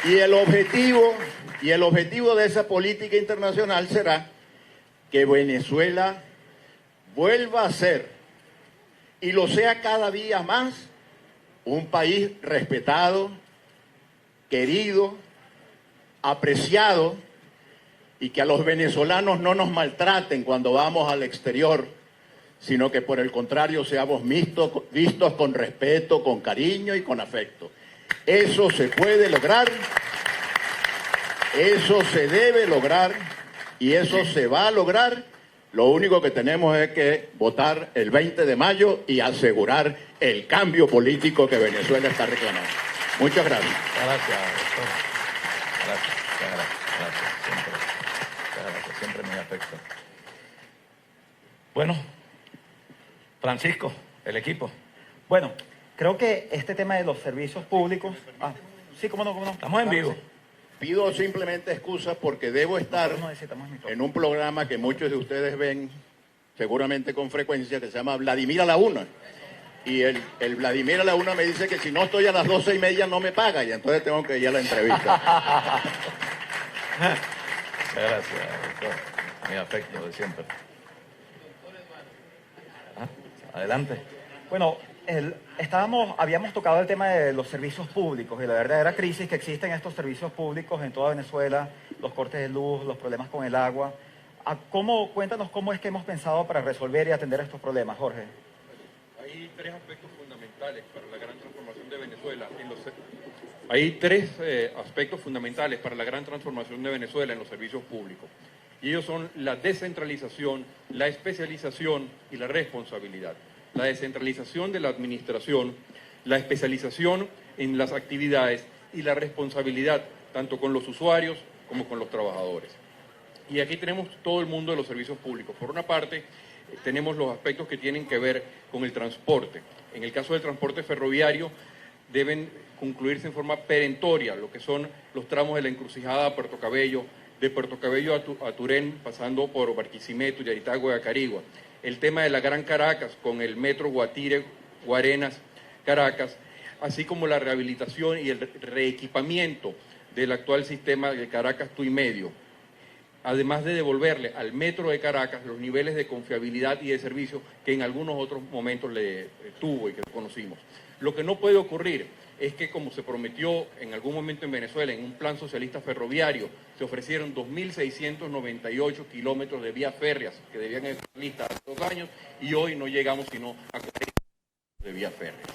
Speaker 4: Y el objetivo de esa política internacional será que Venezuela vuelva a ser, y lo sea cada día más, un país respetado, querido, apreciado, y que a los venezolanos no nos maltraten cuando vamos al exterior, sino que por el contrario seamos vistos con respeto, con cariño y con afecto. Eso se puede lograr, eso se debe lograr, y eso se va a lograr Lo único que tenemos es que votar el 20 de mayo y asegurar el cambio político que Venezuela está reclamando. Muchas gracias.
Speaker 2: Gracias, doctor. Gracias, gracias. Siempre mi afecto. Bueno, Francisco, el equipo.
Speaker 3: Bueno, creo que este tema de los servicios públicos... sí, cómo no.
Speaker 2: Estamos en vivo.
Speaker 4: Pido simplemente excusas porque debo estar en un programa que muchos de ustedes ven seguramente con frecuencia, que se llama Vladimir a la Una. Y el Vladimir a la Una me dice que si no estoy a las 12:30 no me paga, y entonces tengo que ir a la entrevista.
Speaker 2: Gracias, doctor. Mi afecto de siempre. Adelante.
Speaker 3: Bueno, habíamos tocado el tema de los servicios públicos y la verdadera crisis que existe en estos servicios públicos en toda Venezuela, los cortes de luz, los problemas con el agua. Cuéntanos cómo es que hemos pensado para resolver y atender estos problemas, Jorge.
Speaker 5: Hay tres aspectos fundamentales para la gran transformación de Venezuela. Hay tres aspectos fundamentales para la gran transformación de Venezuela en los servicios públicos. Y ellos son la descentralización, la especialización y la responsabilidad. La descentralización de la administración, la especialización en las actividades y la responsabilidad tanto con los usuarios como con los trabajadores. Y aquí tenemos todo el mundo de los servicios públicos. Por una parte, tenemos los aspectos que tienen que ver con el transporte. En el caso del transporte ferroviario, deben concluirse en forma perentoria lo que son los tramos de la encrucijada a Puerto Cabello, de Puerto Cabello a Turén, pasando por Barquisimeto, Yaritagua y Acarigua. El tema de la Gran Caracas con el metro Guatire, Guarenas, Caracas, así como la rehabilitación y el reequipamiento del actual sistema de Caracas Tuy Medio, además de devolverle al metro de Caracas los niveles de confiabilidad y de servicio que en algunos otros momentos le tuvo y que conocimos. Lo que no puede ocurrir es que, como se prometió en algún momento en Venezuela, en un plan socialista ferroviario, se ofrecieron 2.698 kilómetros de vías férreas que debían estar listas hace 2 años y hoy no llegamos sino a 40 kilómetros de vías férreas.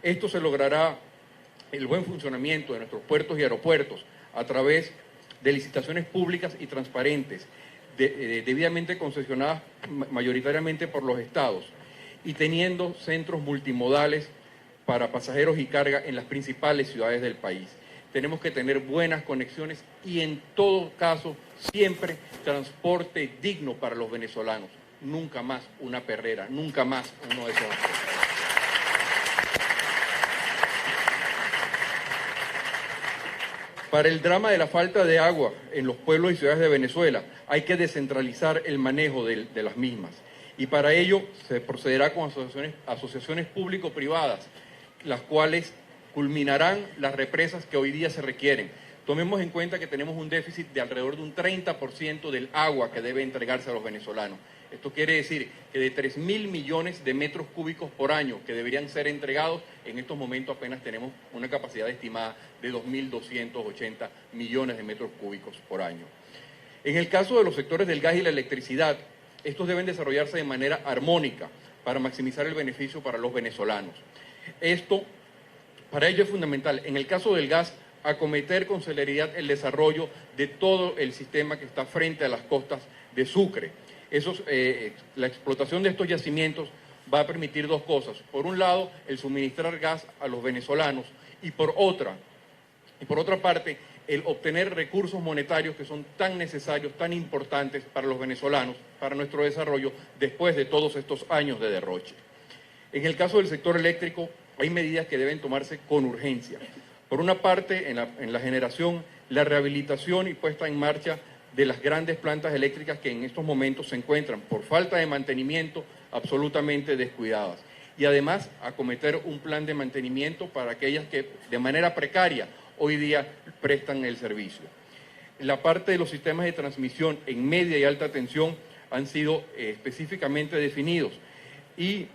Speaker 5: Esto se logrará el buen funcionamiento de nuestros puertos y aeropuertos a través de licitaciones públicas y transparentes, debidamente concesionadas mayoritariamente por los estados y teniendo centros multimodales para pasajeros y carga en las principales ciudades del país. Tenemos que tener buenas conexiones y en todo caso siempre transporte digno para los venezolanos. Nunca más una perrera, nunca más uno de esos aspectos. Para el drama de la falta de agua en los pueblos y ciudades de Venezuela, hay que descentralizar el manejo de las mismas. Y para ello se procederá con asociaciones público-privadas, las cuales culminarán las represas que hoy día se requieren. Tomemos en cuenta que tenemos un déficit de alrededor de un 30% del agua que debe entregarse a los venezolanos. Esto quiere decir que de 3.000 millones de metros cúbicos por año que deberían ser entregados, en estos momentos apenas tenemos una capacidad estimada de 2.280 millones de metros cúbicos por año. En el caso de los sectores del gas y la electricidad, estos deben desarrollarse de manera armónica para maximizar el beneficio para los venezolanos. Para ello es fundamental, en el caso del gas, acometer con celeridad el desarrollo de todo el sistema que está frente a las costas de Sucre. La explotación de estos yacimientos va a permitir dos cosas. Por un lado, el suministrar gas a los venezolanos y por otra parte, el obtener recursos monetarios que son tan necesarios, tan importantes para los venezolanos, para nuestro desarrollo, después de todos estos años de derroche. En el caso del sector eléctrico, hay medidas que deben tomarse con urgencia. Por una parte, en la generación, la rehabilitación y puesta en marcha de las grandes plantas eléctricas que en estos momentos se encuentran, por falta de mantenimiento, absolutamente descuidadas. Y además, acometer un plan de mantenimiento para aquellas que de manera precaria hoy día prestan el servicio. La parte de los sistemas de transmisión en media y alta tensión han sido específicamente definidos y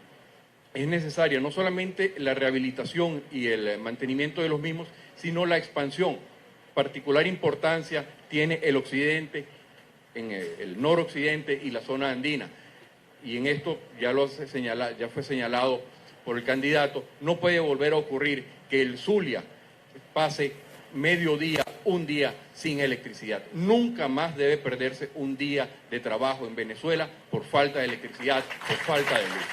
Speaker 5: es necesaria no solamente la rehabilitación y el mantenimiento de los mismos, sino la expansión. Particular importancia tiene el occidente, en el noroccidente y la zona andina. Y en esto ya fue señalado por el candidato, no puede volver a ocurrir que el Zulia pase mediodía, un día sin electricidad. Nunca más debe perderse un día de trabajo en Venezuela por falta de electricidad, por falta de luz.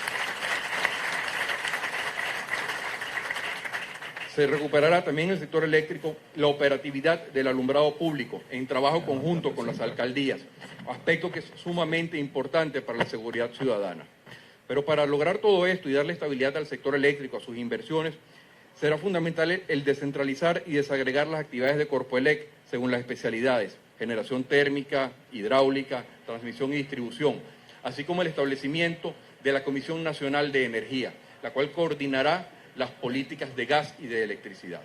Speaker 5: Se recuperará también en el sector eléctrico la operatividad del alumbrado público en trabajo conjunto con las alcaldías, aspecto que es sumamente importante para la seguridad ciudadana. Pero para lograr todo esto y darle estabilidad al sector eléctrico, a sus inversiones, será fundamental el descentralizar y desagregar las actividades de Corpoelec según las especialidades, generación térmica, hidráulica, transmisión y distribución, así como el establecimiento de la Comisión Nacional de Energía, la cual coordinará las políticas de gas y de electricidad.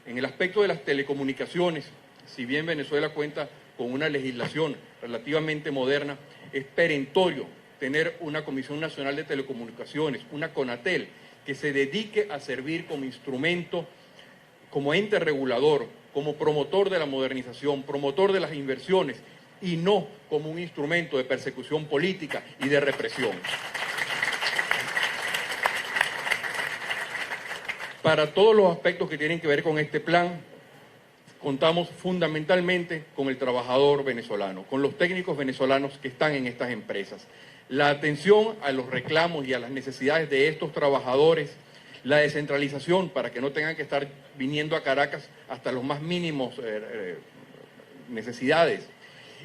Speaker 5: En el aspecto de las telecomunicaciones, si bien Venezuela cuenta con una legislación relativamente moderna, es perentorio tener una Comisión Nacional de Telecomunicaciones, una CONATEL, que se dedique a servir como instrumento, como ente regulador, como promotor de la modernización, promotor de las inversiones, y no como un instrumento de persecución política y de represión. Para todos los aspectos que tienen que ver con este plan, contamos fundamentalmente con el trabajador venezolano, con los técnicos venezolanos que están en estas empresas. La atención a los reclamos y a las necesidades de estos trabajadores, la descentralización para que no tengan que estar viniendo a Caracas hasta los más mínimos necesidades,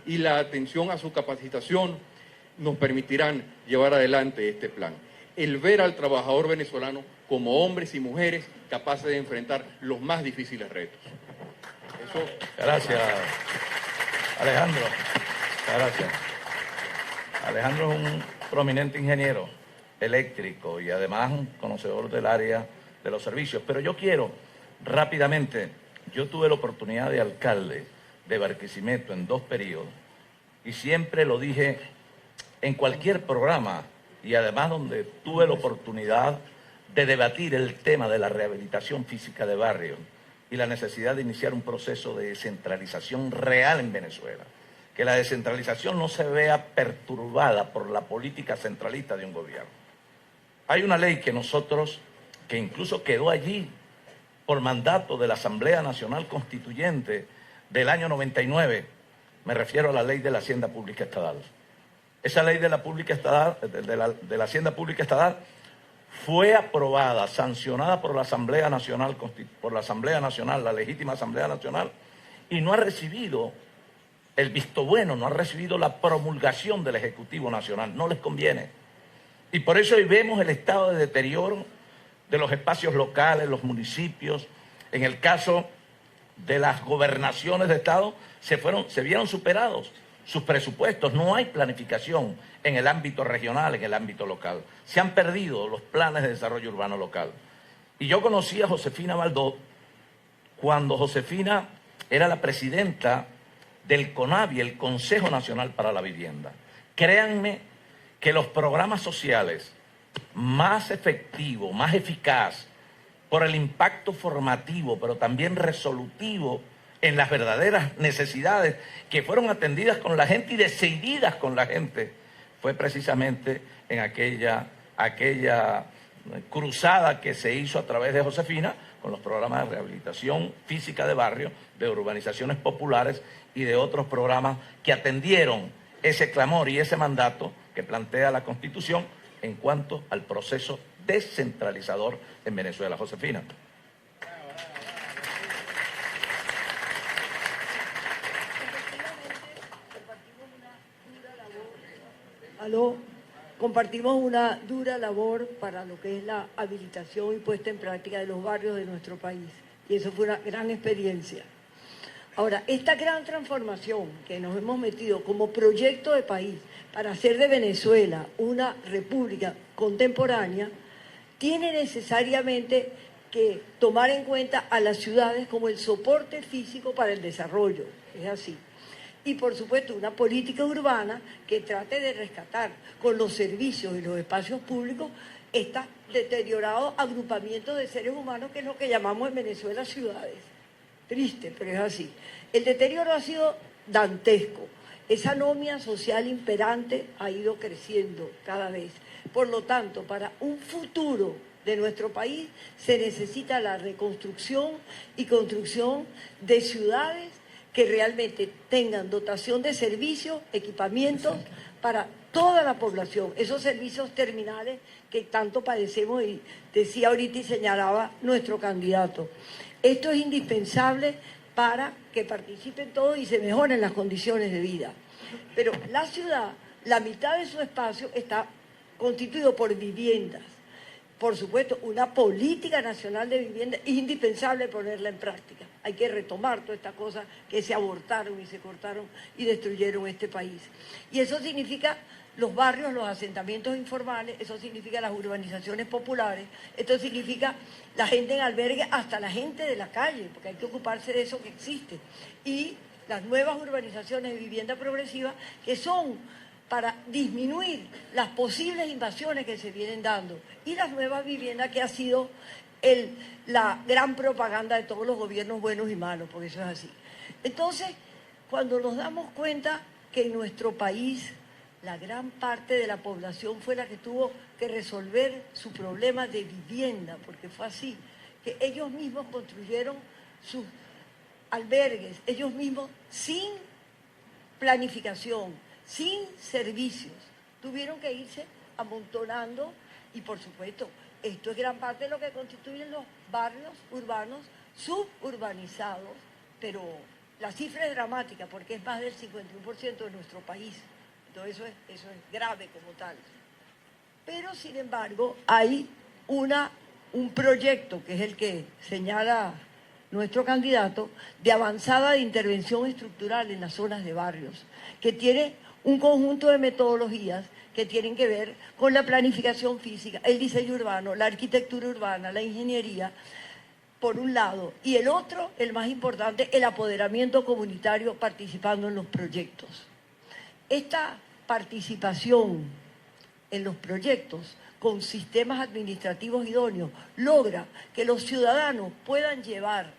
Speaker 5: y la atención a su capacitación nos permitirán llevar adelante este plan. El ver al trabajador venezolano como hombres y mujeres capaces de enfrentar los más difíciles retos. Eso...
Speaker 2: Gracias, Alejandro. Gracias. Alejandro es un prominente ingeniero eléctrico y además un conocedor del área de los servicios. Pero yo quiero rápidamente, yo tuve la oportunidad de alcalde de Barquisimeto en 2 periodos y siempre lo dije en cualquier programa y además donde tuve la oportunidad de debatir el tema de la rehabilitación física de barrios y la necesidad de iniciar un proceso de descentralización real en Venezuela. Que la descentralización no se vea perturbada por la política centralista de un gobierno. Hay una ley que nosotros, que incluso quedó allí por mandato de la Asamblea Nacional Constituyente del año 99, me refiero a la ley de la Hacienda Pública Estatal. Esa ley de la Hacienda Pública Estatal fue aprobada, sancionada por la Asamblea Nacional, la legítima Asamblea Nacional, y no ha recibido el visto bueno, no ha recibido la promulgación del Ejecutivo Nacional, no les conviene. Y por eso hoy vemos el estado de deterioro de los espacios locales, los municipios. En el caso de las gobernaciones de Estado, se vieron superados sus presupuestos. No hay planificación en el ámbito regional, en el ámbito local. Se han perdido los planes de desarrollo urbano local. Y yo conocí a Josefina Baldó cuando Josefina era la presidenta del CONAVI, el Consejo Nacional para la Vivienda. Créanme que los programas sociales más efectivos, más eficaz, por el impacto formativo, pero también resolutivo en las verdaderas necesidades que fueron atendidas con la gente y decididas con la gente, fue precisamente en aquella cruzada que se hizo a través de Josefina con los programas de rehabilitación física de barrio, de urbanizaciones populares y de otros programas que atendieron ese clamor y ese mandato que plantea la Constitución en cuanto al proceso descentralizador en Venezuela. Josefina.
Speaker 6: Compartimos una dura labor para lo que es la habilitación y puesta en práctica de los barrios de nuestro país. Y eso fue una gran experiencia. Ahora, esta gran transformación que nos hemos metido como proyecto de país para hacer de Venezuela una república contemporánea, tiene necesariamente que tomar en cuenta a las ciudades como el soporte físico para el desarrollo. Es así. Y, por supuesto, una política urbana que trate de rescatar con los servicios y los espacios públicos estos deteriorados agrupamientos de seres humanos, que es lo que llamamos en Venezuela ciudades. Triste, pero es así. El deterioro ha sido dantesco. Esa anomia social imperante ha ido creciendo cada vez. Por lo tanto, para un futuro de nuestro país, se necesita la reconstrucción y construcción de ciudades que realmente tengan dotación de servicios, equipamientos para toda la población, esos servicios terminales que tanto padecemos, y decía ahorita y señalaba nuestro candidato. Esto es indispensable para que participen todos y se mejoren las condiciones de vida. Pero la ciudad, la mitad de su espacio está constituido por viviendas. Por supuesto, una política nacional de vivienda es indispensable ponerla en práctica. Hay que retomar todas estas cosas que se abortaron y se cortaron y destruyeron este país. Y eso significa los barrios, los asentamientos informales, eso significa las urbanizaciones populares, esto significa la gente en albergue, hasta la gente de la calle, porque hay que ocuparse de eso que existe. Y las nuevas urbanizaciones de vivienda progresiva, que son para disminuir las posibles invasiones que se vienen dando, y las nuevas viviendas, que ha sido la gran propaganda de todos los gobiernos buenos y malos, porque eso es así. Entonces, cuando nos damos cuenta que en nuestro país la gran parte de la población fue la que tuvo que resolver su problema de vivienda, porque fue así, que ellos mismos construyeron sus albergues, ellos mismos, sin planificación, sin servicios, tuvieron que irse amontonando. Y por supuesto, esto es gran parte de lo que constituyen los barrios urbanos suburbanizados, pero la cifra es dramática porque es más del 51% de nuestro país. Entonces eso es grave como tal. Pero sin embargo hay un proyecto, que es el que señala nuestro candidato, de avanzada de intervención estructural en las zonas de barrios, que tiene un conjunto de metodologías que tienen que ver con la planificación física, el diseño urbano, la arquitectura urbana, la ingeniería, por un lado, y el otro, el más importante, el apoderamiento comunitario participando en los proyectos. Esta participación en los proyectos con sistemas administrativos idóneos logra que los ciudadanos puedan llevar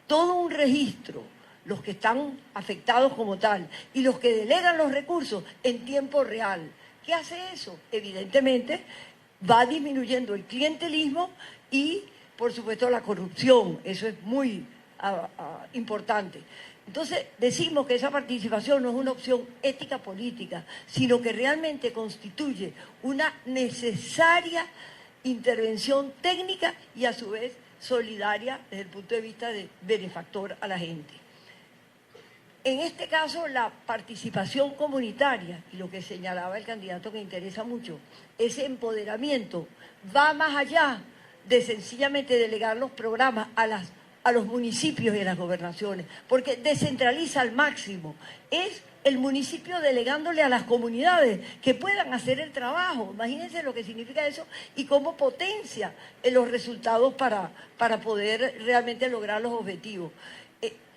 Speaker 6: todo un registro, los que están afectados como tal y los que delegan los recursos en tiempo real. ¿Qué hace eso? Evidentemente va disminuyendo el clientelismo y, por supuesto, la corrupción. Eso es muy importante. Entonces, decimos que esa participación no es una opción ética política, sino que realmente constituye una necesaria intervención técnica y, a su vez, solidaria desde el punto de vista de benefactor a la gente. En este caso, la participación comunitaria, y lo que señalaba el candidato que interesa mucho, ese empoderamiento va más allá de sencillamente delegar los programas a los municipios y a las gobernaciones, porque descentraliza al máximo. Es el municipio delegándole a las comunidades que puedan hacer el trabajo. Imagínense lo que significa eso y cómo potencia los resultados para poder realmente lograr los objetivos.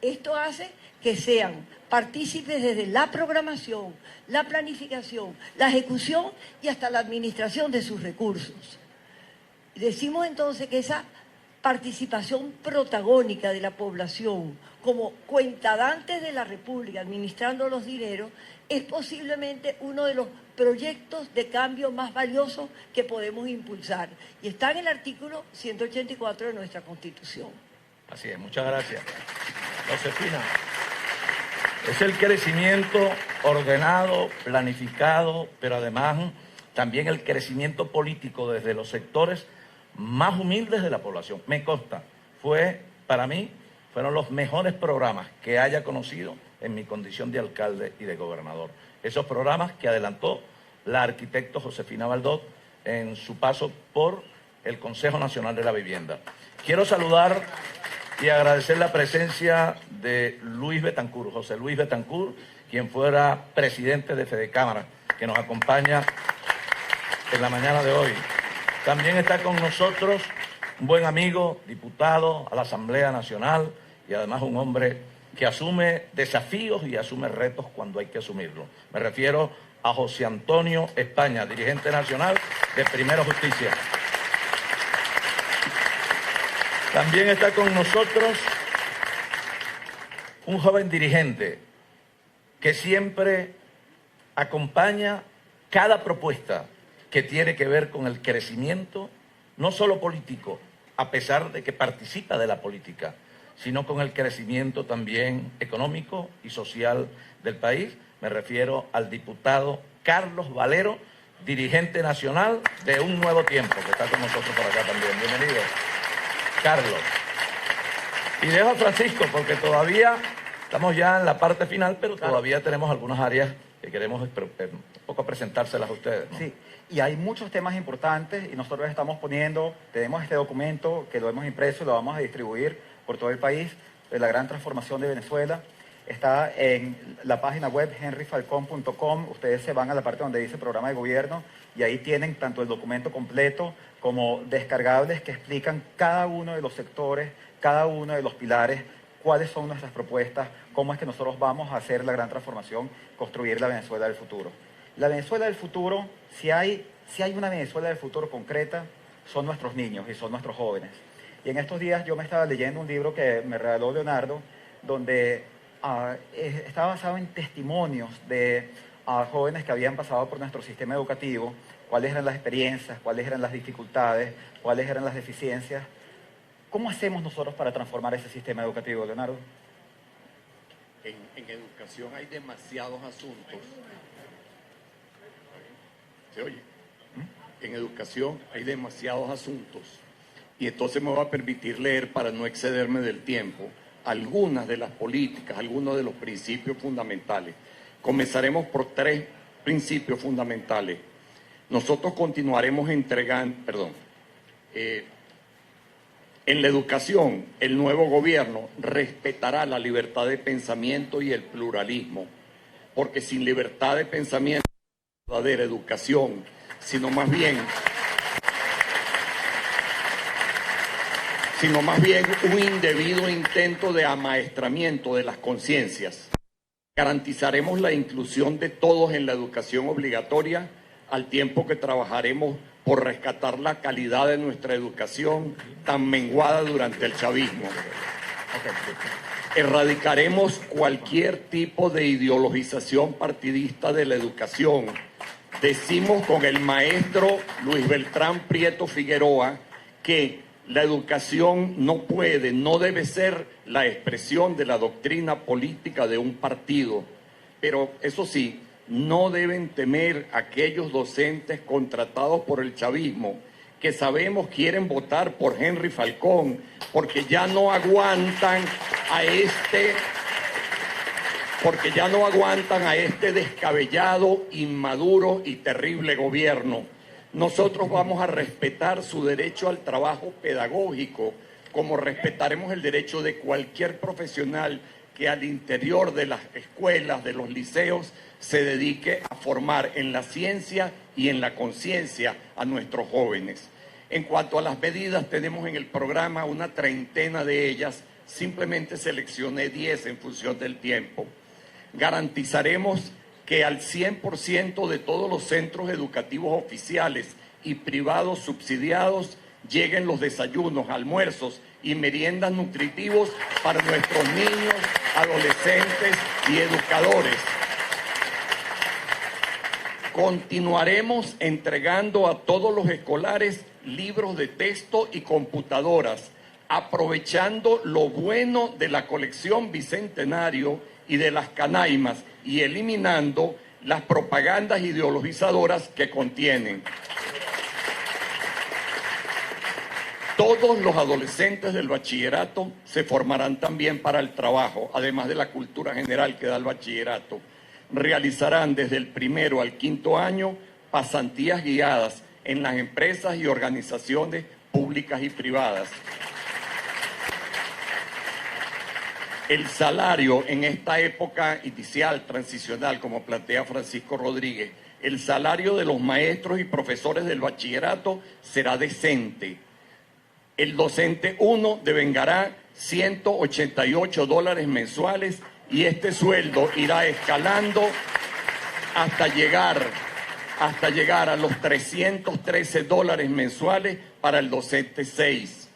Speaker 6: Esto hace que sean partícipes desde la programación, la planificación, la ejecución y hasta la administración de sus recursos. Decimos entonces que esa participación protagónica de la población como cuentadantes de la República administrando los dineros es posiblemente uno de los proyectos de cambio más valiosos que podemos impulsar, y está en el artículo 184 de nuestra Constitución.
Speaker 2: Así es, muchas gracias. Josefina, es el crecimiento ordenado, planificado, pero además también el crecimiento político desde los sectores más humildes de la población. Me consta, para mí, fueron los mejores programas que haya conocido en mi condición de alcalde y de gobernador. Esos programas que adelantó la arquitecta Josefina Baldós en su paso por el Consejo Nacional de la Vivienda. Quiero saludar y agradecer la presencia de Luis Betancur, José Luis Betancur, quien fuera presidente de Fedecámara, que nos acompaña en la mañana de hoy. También está con nosotros un buen amigo, diputado a la Asamblea Nacional y además un hombre que asume desafíos y asume retos cuando hay que asumirlos. Me refiero a José Antonio España, dirigente nacional de Primero Justicia. También está con nosotros un joven dirigente que siempre acompaña cada propuesta que tiene que ver con el crecimiento no solo político, a pesar de que participa de la política, sino con el crecimiento también económico y social del país. Me refiero al diputado Carlos Valero, dirigente nacional de Un Nuevo Tiempo, que está con nosotros por acá también. Bienvenido, Carlos. Y dejo a Francisco, porque todavía estamos ya en la parte final, pero todavía tenemos algunas áreas que queremos un poco presentárselas a ustedes, ¿no?
Speaker 3: Sí, y hay muchos temas importantes y nosotros estamos tenemos este documento que lo hemos impreso y lo vamos a distribuir por todo el país, de la gran transformación de Venezuela. Está en la página web henryfalcon.com. Ustedes se van a la parte donde dice programa de gobierno y ahí tienen tanto el documento completo como descargables que explican cada uno de los sectores, cada uno de los pilares, cuáles son nuestras propuestas, cómo es que nosotros vamos a hacer la gran transformación, construir la Venezuela del futuro. La Venezuela del futuro, si hay una Venezuela del futuro concreta, son nuestros niños y son nuestros jóvenes. Y en estos días yo me estaba leyendo un libro que me regaló Leonardo, donde está basado en testimonios de jóvenes que habían pasado por nuestro sistema educativo, cuáles eran las experiencias, cuáles eran las dificultades, cuáles eran las deficiencias. ¿Cómo hacemos nosotros para transformar ese sistema educativo, Leonardo?
Speaker 4: En educación hay demasiados asuntos. ¿Se oye? En educación hay demasiados asuntos. Y entonces me va a permitir leer, para no excederme del tiempo, algunas de las políticas, algunos de los principios fundamentales. Comenzaremos por 3 principios fundamentales. Nosotros continuaremos entregando, en la educación, el nuevo gobierno respetará la libertad de pensamiento y el pluralismo, porque sin libertad de pensamiento no hay verdadera educación, sino más bien un indebido intento de amaestramiento de las conciencias. Garantizaremos la inclusión de todos en la educación obligatoria, al tiempo que trabajaremos por rescatar la calidad de nuestra educación tan menguada durante el chavismo. Erradicaremos cualquier tipo de ideologización partidista de la educación. Decimos con el maestro Luis Beltrán Prieto Figueroa que la educación no debe ser la expresión de la doctrina política de un partido, pero eso sí, no deben temer aquellos docentes contratados por el chavismo que sabemos quieren votar por Henry Falcón porque ya no aguantan a este descabellado, inmaduro y terrible gobierno. Nosotros vamos a respetar su derecho al trabajo pedagógico, como respetaremos el derecho de cualquier profesional que al interior de las escuelas, de los liceos, se dedique a formar en la ciencia y en la conciencia a nuestros jóvenes. En cuanto a las medidas, tenemos en el programa una treintena de ellas, simplemente seleccioné 10 en función del tiempo. Garantizaremos que al 100% de todos los centros educativos oficiales y privados subsidiados lleguen los desayunos, almuerzos y meriendas nutritivos para nuestros niños, adolescentes y educadores. Continuaremos entregando a todos los escolares libros de texto y computadoras, aprovechando lo bueno de la colección Bicentenario y de las canaimas y eliminando las propagandas ideologizadoras que contienen. Todos los adolescentes del bachillerato se formarán también para el trabajo, además de la cultura general que da el bachillerato. Realizarán desde el 1º al 5º año pasantías guiadas en las empresas y organizaciones públicas y privadas. El salario en esta época inicial, transicional, como plantea Francisco Rodríguez, el salario de los maestros y profesores del bachillerato será decente. El docente 1 devengará $188 mensuales y este sueldo irá escalando hasta llegar a los $313 mensuales para el docente 6.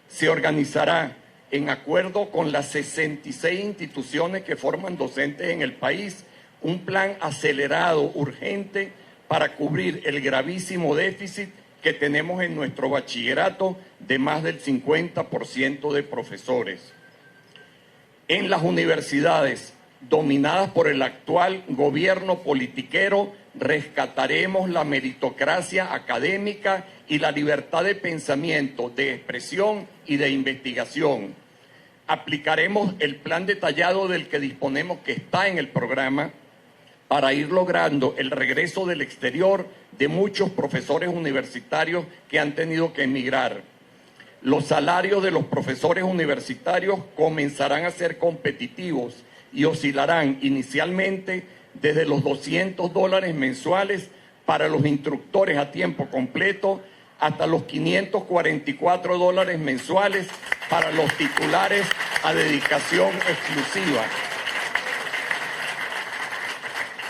Speaker 4: Se organizará en acuerdo con las 66 instituciones que forman docentes en el país, un plan acelerado, urgente, para cubrir el gravísimo déficit
Speaker 5: que tenemos en nuestro bachillerato de más del 50% de profesores. En las universidades dominadas por el actual gobierno politiquero, rescataremos la meritocracia académica y la libertad de pensamiento, de expresión y de investigación. Aplicaremos el plan detallado del que disponemos, que está en el programa, para ir logrando el regreso del exterior de muchos profesores universitarios que han tenido que emigrar. Los salarios de los profesores universitarios comenzarán a ser competitivos y oscilarán inicialmente desde los $200 mensuales para los instructores a tiempo completo hasta los $544 mensuales para los titulares a dedicación exclusiva.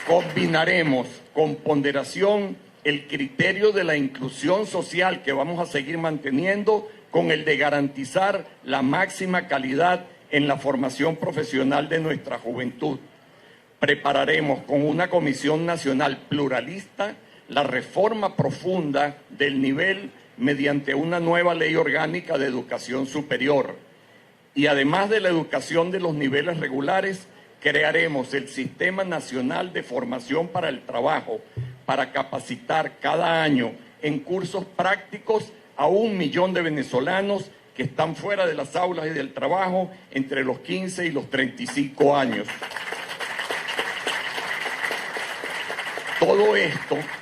Speaker 5: Combinaremos con ponderación el criterio de la inclusión social que vamos a seguir manteniendo con el de garantizar la máxima calidad en la formación profesional de nuestra juventud. Prepararemos con una Comisión Nacional pluralista la reforma profunda del nivel mediante una nueva ley orgánica de educación superior. Y además de la educación de los niveles regulares, crearemos el Sistema Nacional de Formación para el Trabajo para capacitar cada año en cursos prácticos a 1 millón de venezolanos que están fuera de las aulas y del trabajo entre los 15 y los 35 años.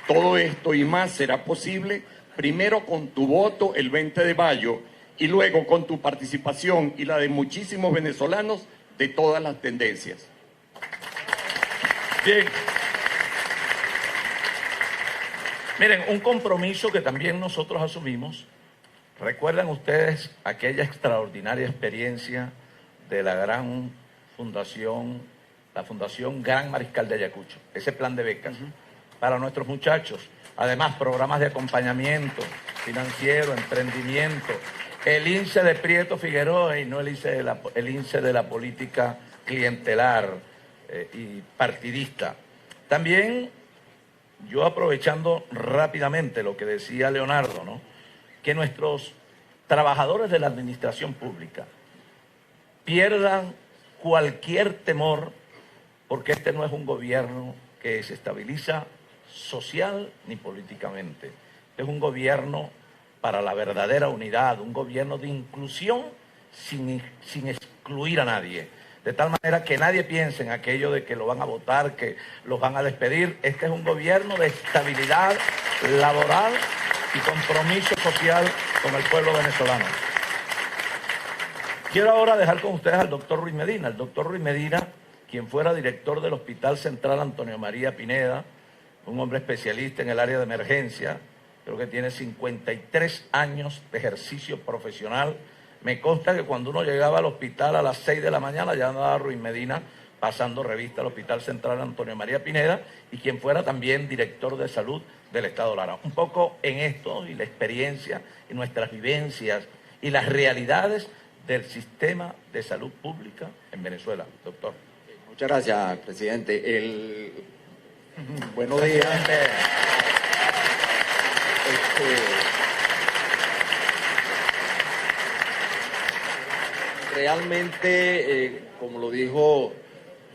Speaker 5: Todo esto y más será posible primero con tu voto el 20 de mayo y luego con tu participación y la de muchísimos venezolanos de todas las tendencias.
Speaker 2: Bien. Miren, un compromiso que también nosotros asumimos. ¿Recuerdan ustedes aquella extraordinaria experiencia de la gran fundación, la Fundación Gran Mariscal de Ayacucho? Ese plan de becas para nuestros muchachos. Además, programas de acompañamiento financiero, emprendimiento. El INSE de Prieto Figueroa y no el INSE de la política clientelar y partidista. También, yo aprovechando rápidamente lo que decía Leonardo, ¿no?, que nuestros trabajadores de la administración pública pierdan cualquier temor, porque este no es un gobierno que se estabiliza social ni políticamente. Es un gobierno para la verdadera unidad, un gobierno de inclusión sin excluir a nadie. De tal manera que nadie piense en aquello de que lo van a votar, que los van a despedir. Este es un gobierno de estabilidad laboral y compromiso social con el pueblo venezolano. Quiero ahora dejar con ustedes al doctor Ruiz Medina. El doctor Ruiz Medina, quien fuera director del Hospital Central Antonio María Pineda, un hombre especialista en el área de emergencia, creo que tiene 53 años de ejercicio profesional. Me consta que cuando uno llegaba al hospital a las 6 de la mañana ya andaba Ruiz Medina pasando revista al Hospital Central Antonio María Pineda, y quien fuera también director de salud del Estado Lara. Un poco en esto y la experiencia y nuestras vivencias y las realidades del sistema de salud pública en Venezuela. Doctor.
Speaker 7: Muchas gracias, presidente. Buenos días. Realmente, como lo dijo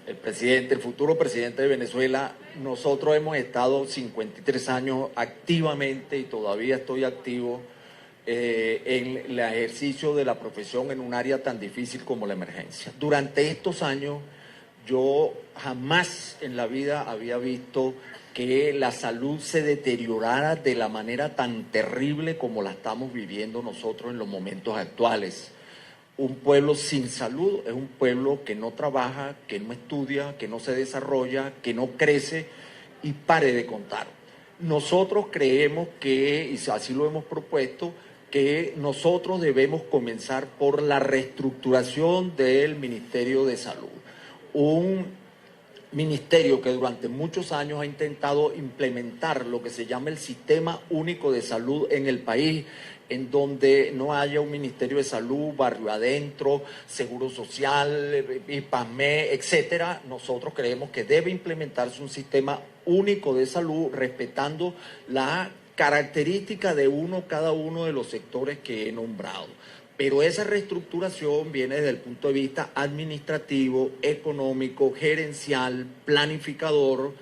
Speaker 7: el presidente, el futuro presidente de Venezuela, nosotros hemos estado 53 años activamente, y todavía estoy activo, en el ejercicio de la profesión en un área tan difícil como la emergencia. Durante estos años, yo jamás en la vida había visto que la salud se deteriorara de la manera tan terrible como la estamos viviendo nosotros en los momentos actuales. Un pueblo sin salud es un pueblo que no trabaja, que no estudia, que no se desarrolla, que no crece, y pare de contar. Nosotros creemos que, y así lo hemos propuesto, que nosotros debemos comenzar por la reestructuración del Ministerio de Salud. Un ministerio que durante muchos años ha intentado implementar lo que se llama el Sistema Único de Salud en el país, en donde no haya un Ministerio de Salud, barrio adentro, Seguro Social, IPAME, etcétera. Nosotros creemos que debe implementarse un sistema único de salud respetando la características de cada uno de los sectores que he nombrado. Pero esa reestructuración viene desde el punto de vista administrativo, económico, gerencial, planificador,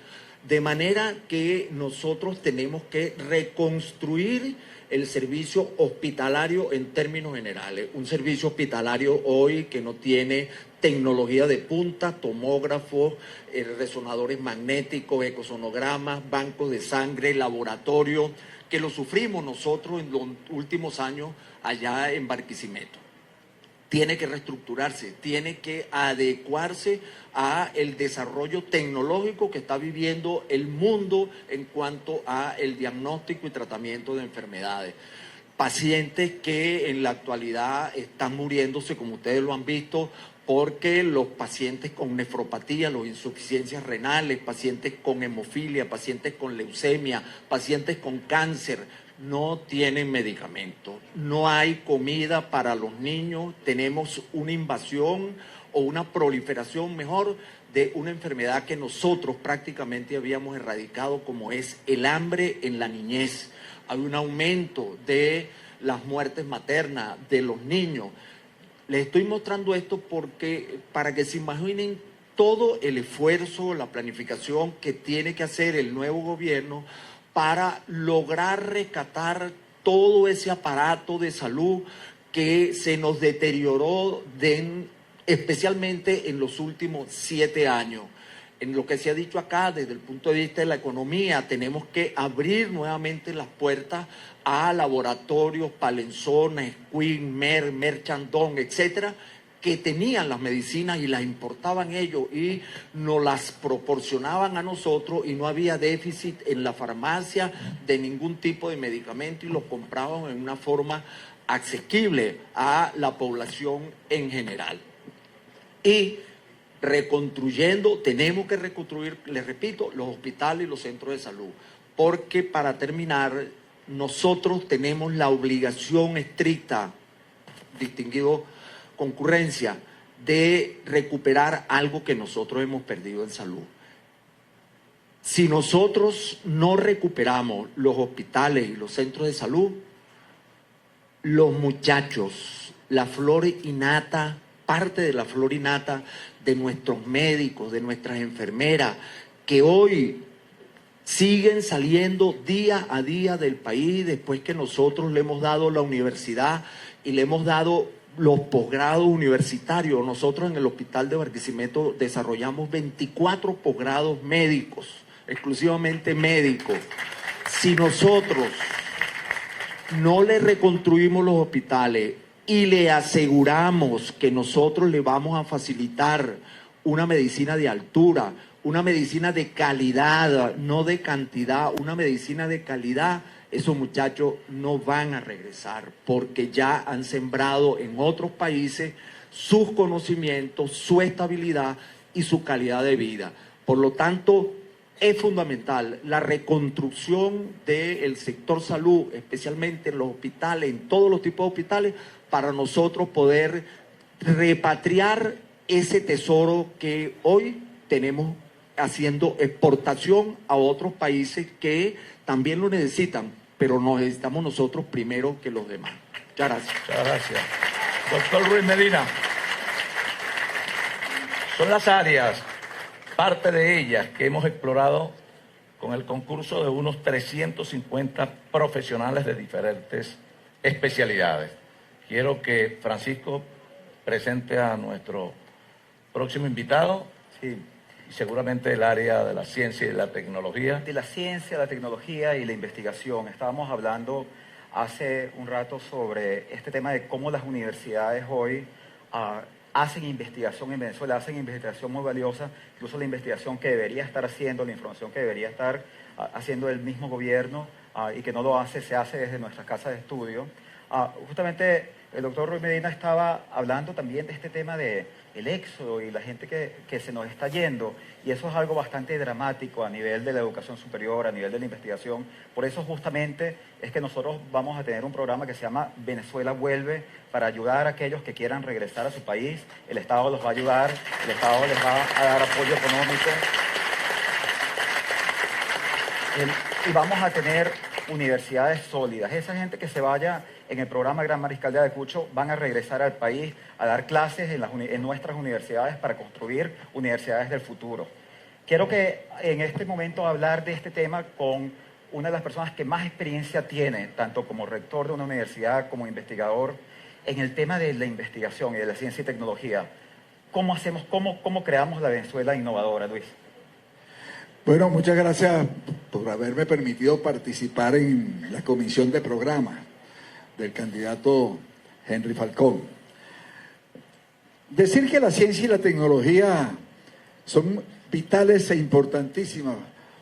Speaker 7: de manera que nosotros tenemos que reconstruir el servicio hospitalario en términos generales. Un servicio hospitalario hoy que no tiene tecnología de punta, tomógrafos, resonadores magnéticos, ecosonogramas, bancos de sangre, laboratorio, que lo sufrimos nosotros en los últimos años allá en Barquisimeto. Tiene que reestructurarse, tiene que adecuarse a el desarrollo tecnológico que está viviendo el mundo en cuanto a el diagnóstico y tratamiento de enfermedades. Pacientes que en la actualidad están muriéndose, como ustedes lo han visto, porque los pacientes con nefropatía, las insuficiencias renales, pacientes con hemofilia, pacientes con leucemia, pacientes con cáncer, no tienen medicamentos, no hay comida para los niños, tenemos una invasión o una proliferación mejor de una enfermedad que nosotros prácticamente habíamos erradicado, como es el hambre en la niñez. Hay un aumento de las muertes maternas de los niños. Les estoy mostrando esto porque para que se imaginen todo el esfuerzo, la planificación que tiene que hacer el nuevo gobierno para lograr rescatar todo ese aparato de salud que se nos deterioró especialmente en los últimos 7 años. En lo que se ha dicho acá, desde el punto de vista de la economía, tenemos que abrir nuevamente las puertas a laboratorios, Palenzona, Esquin, Merck, Chandon, etcétera, que tenían las medicinas y las importaban ellos y nos las proporcionaban a nosotros, y no había déficit en la farmacia de ningún tipo de medicamento, y los compraban en una forma asequible a la población en general. Y reconstruyendo, tenemos que reconstruir, les repito, los hospitales y los centros de salud, porque para terminar, nosotros tenemos la obligación estricta, distinguido concurrencia, de recuperar algo que nosotros hemos perdido en salud. Si nosotros no recuperamos los hospitales y los centros de salud, los muchachos, la flora innata, parte de la flora innata de nuestros médicos, de nuestras enfermeras, que hoy siguen saliendo día a día del país después que nosotros le hemos dado la universidad y le hemos dado los posgrados universitarios. Nosotros en el Hospital de Barquisimeto desarrollamos 24 posgrados médicos, exclusivamente médicos. Si nosotros no le reconstruimos los hospitales y le aseguramos que nosotros le vamos a facilitar una medicina de altura, una medicina de calidad, no de cantidad, una medicina de calidad, esos muchachos no van a regresar porque ya han sembrado en otros países sus conocimientos, su estabilidad y su calidad de vida. Por lo tanto, es fundamental la reconstrucción del sector salud, especialmente en los hospitales, en todos los tipos de hospitales, para nosotros poder repatriar ese tesoro que hoy tenemos haciendo exportación a otros países que también lo necesitan, pero nos necesitamos nosotros primero que los demás. Muchas gracias.
Speaker 2: Muchas gracias. Doctor Ruiz Medina, son las áreas, parte de ellas que hemos explorado con el concurso de unos 350 profesionales de diferentes especialidades. Quiero que Francisco presente a nuestro próximo invitado.
Speaker 3: Sí.
Speaker 2: Y seguramente el área de la ciencia y de la tecnología.
Speaker 3: De la ciencia, la tecnología y la investigación. Estábamos hablando hace un rato sobre este tema de cómo las universidades hoy hacen investigación en Venezuela, hacen investigación muy valiosa, incluso la investigación que debería estar haciendo, la información que debería estar haciendo el mismo gobierno y que no lo hace, se hace desde nuestras casas de estudio. Justamente el doctor Ruiz Medina estaba hablando también de este tema de el éxodo y la gente que se nos está yendo, y eso es algo bastante dramático a nivel de la educación superior, a nivel de la investigación. Por eso justamente es que nosotros vamos a tener un programa que se llama Venezuela Vuelve, para ayudar a aquellos que quieran regresar a su país. El Estado los va a ayudar, el Estado les va a dar apoyo económico. Y vamos a tener universidades sólidas. Esa gente que se vaya en el programa Gran Mariscal de Ayacucho van a regresar al país a dar clases en nuestras universidades para construir universidades del futuro. Quiero que en este momento hablar de este tema con una de las personas que más experiencia tiene, tanto como rector de una universidad como investigador, en el tema de la investigación y de la ciencia y tecnología. ¿Cómo hacemos, cómo creamos la Venezuela innovadora, Luis?
Speaker 8: Bueno, muchas gracias por haberme permitido participar en la comisión de programa del candidato Henry Falcón. Decir que la ciencia y la tecnología son vitales e importantísimas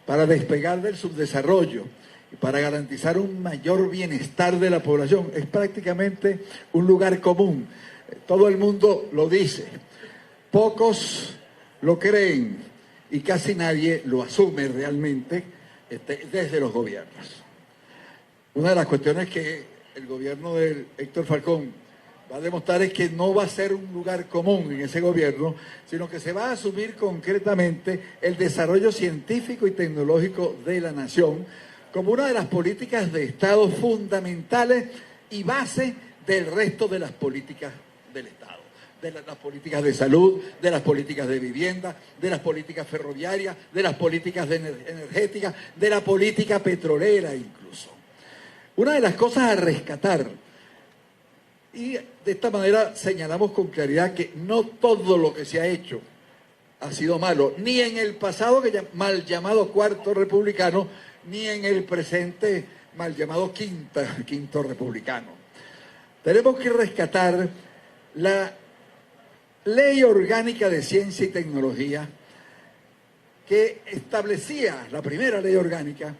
Speaker 8: para despegar del subdesarrollo y para garantizar un mayor bienestar de la población es prácticamente un lugar común. Todo el mundo lo dice, pocos lo creen y casi nadie lo asume realmente desde los gobiernos. Una de las cuestiones que el gobierno de Héctor Falcón va a demostrar es que no va a ser un lugar común en ese gobierno, sino que se va a asumir concretamente el desarrollo científico y tecnológico de la nación como una de las políticas de Estado fundamentales y base del resto de las políticas del Estado, de las políticas de salud, de las políticas de vivienda, de las políticas ferroviarias, de las políticas energéticas, de la política petrolera incluso. Una de las cosas a rescatar, y de esta manera señalamos con claridad que no todo lo que se ha hecho ha sido malo, ni en el pasado mal llamado cuarto republicano, ni en el presente mal llamado quinto republicano. Tenemos que rescatar la Ley Orgánica de Ciencia y Tecnología que establecía, la primera ley orgánica,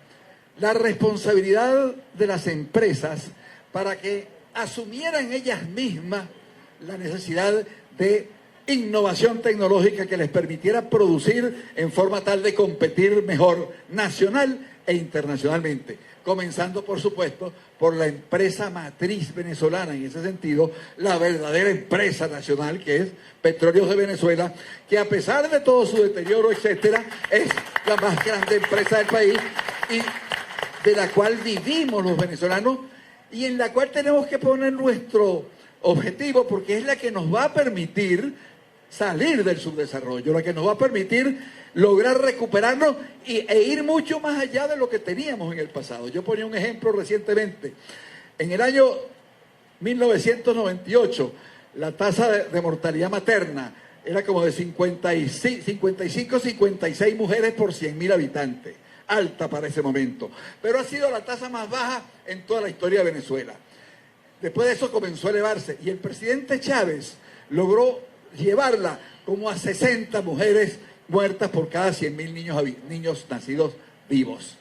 Speaker 8: la responsabilidad de las empresas para que asumieran ellas mismas la necesidad de innovación tecnológica que les permitiera producir en forma tal de competir mejor nacional e internacionalmente, comenzando por supuesto por la empresa matriz venezolana, en ese sentido la verdadera empresa nacional que es Petróleos de Venezuela, que a pesar de todo su deterioro, etcétera, es la más grande empresa del país y de la cual vivimos los venezolanos y en la cual tenemos que poner nuestro objetivo porque es la que nos va a permitir salir del subdesarrollo, la que nos va a permitir lograr recuperarnos e ir mucho más allá de lo que teníamos en el pasado. Yo ponía un ejemplo recientemente. En el año 1998, la tasa de mortalidad materna era como de 55-56 mujeres por 100.000 habitantes. Alta para ese momento. Pero ha sido la tasa más baja en toda la historia de Venezuela. Después de eso comenzó a elevarse y el presidente Chávez logró llevarla como a 60 mujeres muertas por cada 100.000 niños nacidos vivos,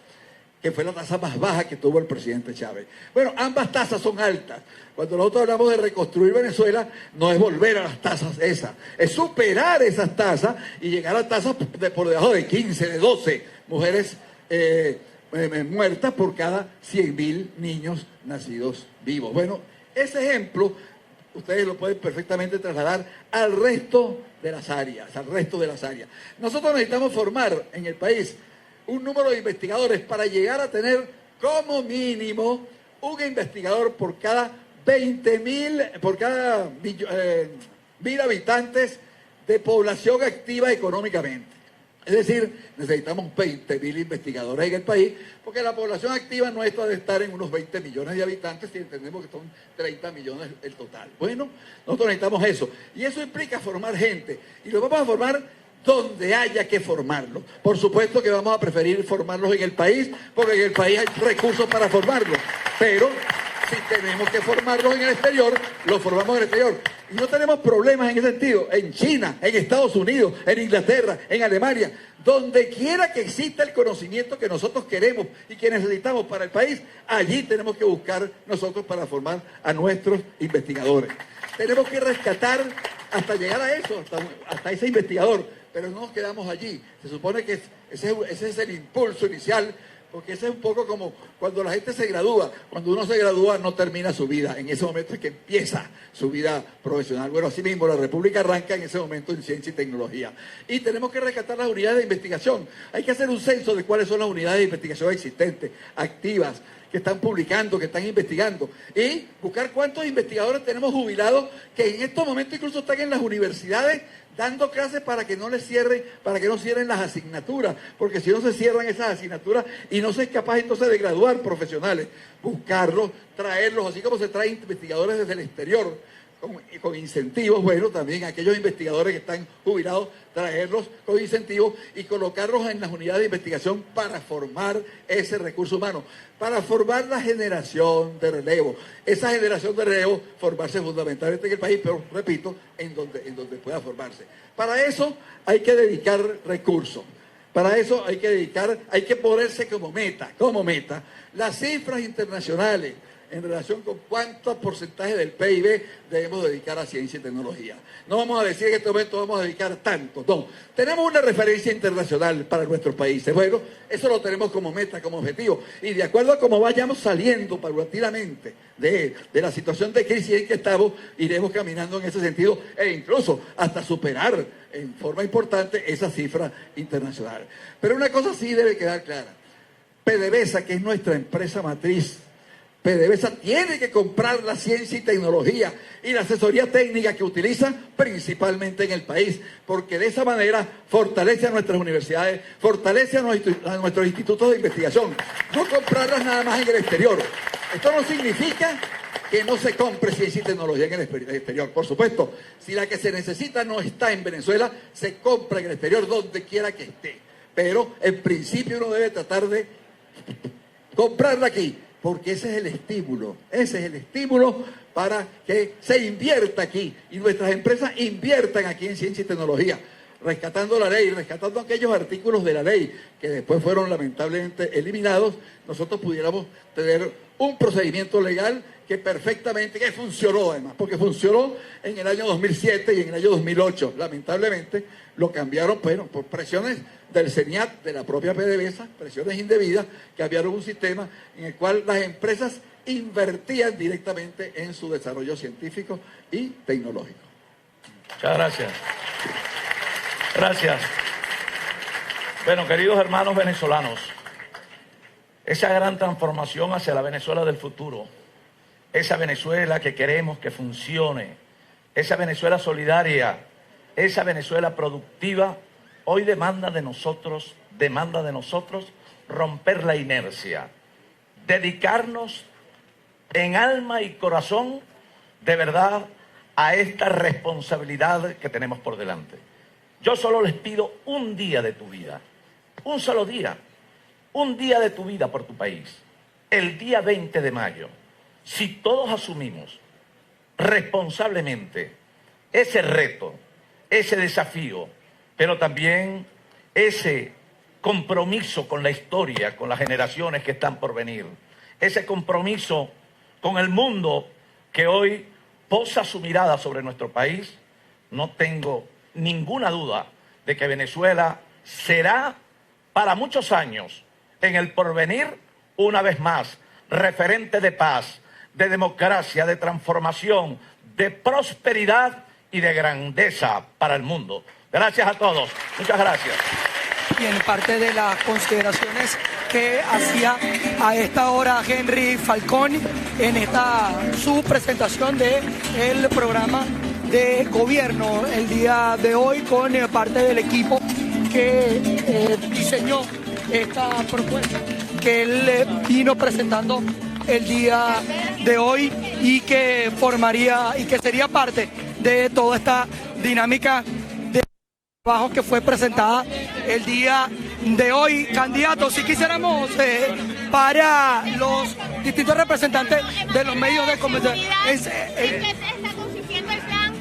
Speaker 8: que fue la tasa más baja que tuvo el presidente Chávez. Bueno, ambas tasas son altas. Cuando nosotros hablamos de reconstruir Venezuela, no es volver a las tasas esas, es superar esas tasas y llegar a tasas por debajo de 15, de 12 mujeres muertas por cada 100.000 niños nacidos vivos. Bueno, ese ejemplo ustedes lo pueden perfectamente trasladar al resto de las áreas, Nosotros necesitamos formar en el país un número de investigadores para llegar a tener como mínimo un investigador por cada 20.000, por cada 1.000 habitantes de población activa económicamente. Es decir, necesitamos 20.000 investigadores en el país, porque la población activa nuestra debe estar en unos 20 millones de habitantes, si entendemos que son 30 millones el total. Bueno, nosotros necesitamos eso. Y eso implica formar gente. Y lo vamos a formar donde haya que formarlos. Por supuesto que vamos a preferir formarlos en el país, porque en el país hay recursos para formarlos. Pero si tenemos que formarlos en el exterior, los formamos en el exterior. Y no tenemos problemas en ese sentido. En China, en Estados Unidos, en Inglaterra, en Alemania, donde quiera que exista el conocimiento que nosotros queremos y que necesitamos para el país, allí tenemos que buscar nosotros para formar a nuestros investigadores. Tenemos que rescatar hasta llegar a eso, hasta ese investigador, pero no nos quedamos allí. Se supone que ese es el impulso inicial, porque ese es un poco como cuando la gente se gradúa. Cuando uno se gradúa no termina su vida, en ese momento es que empieza su vida profesional. Bueno, así mismo la República arranca en ese momento en ciencia y tecnología. Y tenemos que rescatar las unidades de investigación. Hay que hacer un censo de cuáles son las unidades de investigación existentes, activas, que están publicando, que están investigando, y buscar cuántos investigadores tenemos jubilados que en estos momentos incluso están en las universidades dando clases para que no les cierren, para que no cierren las asignaturas, porque si no se cierran esas asignaturas y no se es capaz entonces de graduar profesionales, buscarlos, traerlos, así como se traen investigadores desde el exterior, con incentivos, bueno, también aquellos investigadores que están jubilados, traerlos con incentivos y colocarlos en las unidades de investigación para formar ese recurso humano, para formar la generación de relevo. Esa generación de relevo, formarse fundamentalmente en el país, pero repito, en donde pueda formarse. Para eso hay que dedicar recursos. Para eso hay que ponerse como meta, las cifras internacionales en relación con cuánto porcentaje del PIB debemos dedicar a ciencia y tecnología. No vamos a decir que en este momento vamos a dedicar tanto, no. Tenemos una referencia internacional para nuestros países. Bueno, eso lo tenemos como meta, como objetivo. Y de acuerdo a cómo vayamos saliendo paulatinamente de la situación de crisis en que estamos, iremos caminando en ese sentido e incluso hasta superar en forma importante esa cifra internacional. Pero una cosa sí debe quedar clara. PDVSA, que es nuestra empresa matriz, PDVSA tiene que comprar la ciencia y tecnología y la asesoría técnica que utiliza principalmente en el país, porque de esa manera fortalece a nuestras universidades, fortalece a nuestros institutos de investigación, no comprarlas nada más en el exterior. Esto no significa que no se compre ciencia y tecnología en el exterior. Por supuesto, si la que se necesita no está en Venezuela, se compra en el exterior donde quiera que esté. Pero en principio uno debe tratar de comprarla aquí, porque ese es el estímulo para que se invierta aquí y nuestras empresas inviertan aquí en ciencia y tecnología, rescatando la ley, rescatando aquellos artículos de la ley que después fueron lamentablemente eliminados. Nosotros pudiéramos tener un procedimiento legal que funcionó además, porque funcionó en el año 2007 y en el año 2008. Lamentablemente lo cambiaron, bueno, por presiones del CENIAT, de la propia PDVSA, presiones indebidas, cambiaron un sistema en el cual las empresas invertían directamente en su desarrollo científico y tecnológico.
Speaker 2: Muchas gracias. Gracias. Bueno, queridos hermanos venezolanos, esa gran transformación hacia la Venezuela del futuro, esa Venezuela que queremos que funcione, esa Venezuela solidaria, esa Venezuela productiva, hoy demanda de nosotros romper la inercia, dedicarnos en alma y corazón de verdad a esta responsabilidad que tenemos por delante. Yo solo les pido un día de tu vida, un solo día, un día de tu vida por tu país, el día 20 de mayo. Si todos asumimos responsablemente ese reto, ese desafío, pero también ese compromiso con la historia, con las generaciones que están por venir, ese compromiso con el mundo que hoy posa su mirada sobre nuestro país, no tengo ninguna duda de que Venezuela será para muchos años en el porvenir, una vez más, referente de paz, de democracia, de transformación, de prosperidad y de grandeza para el mundo. Gracias a todos. Muchas gracias.
Speaker 1: Y en parte de las consideraciones que hacía a esta hora Henry Falcón en su presentación del programa de gobierno el día de hoy con parte del equipo que diseñó esta propuesta que él vino presentando el día de hoy y que formaría y que sería parte de toda esta dinámica de trabajo que fue presentada el día de hoy. Candidatos, si quisiéramos para los distintos representantes de los medios de comunicación,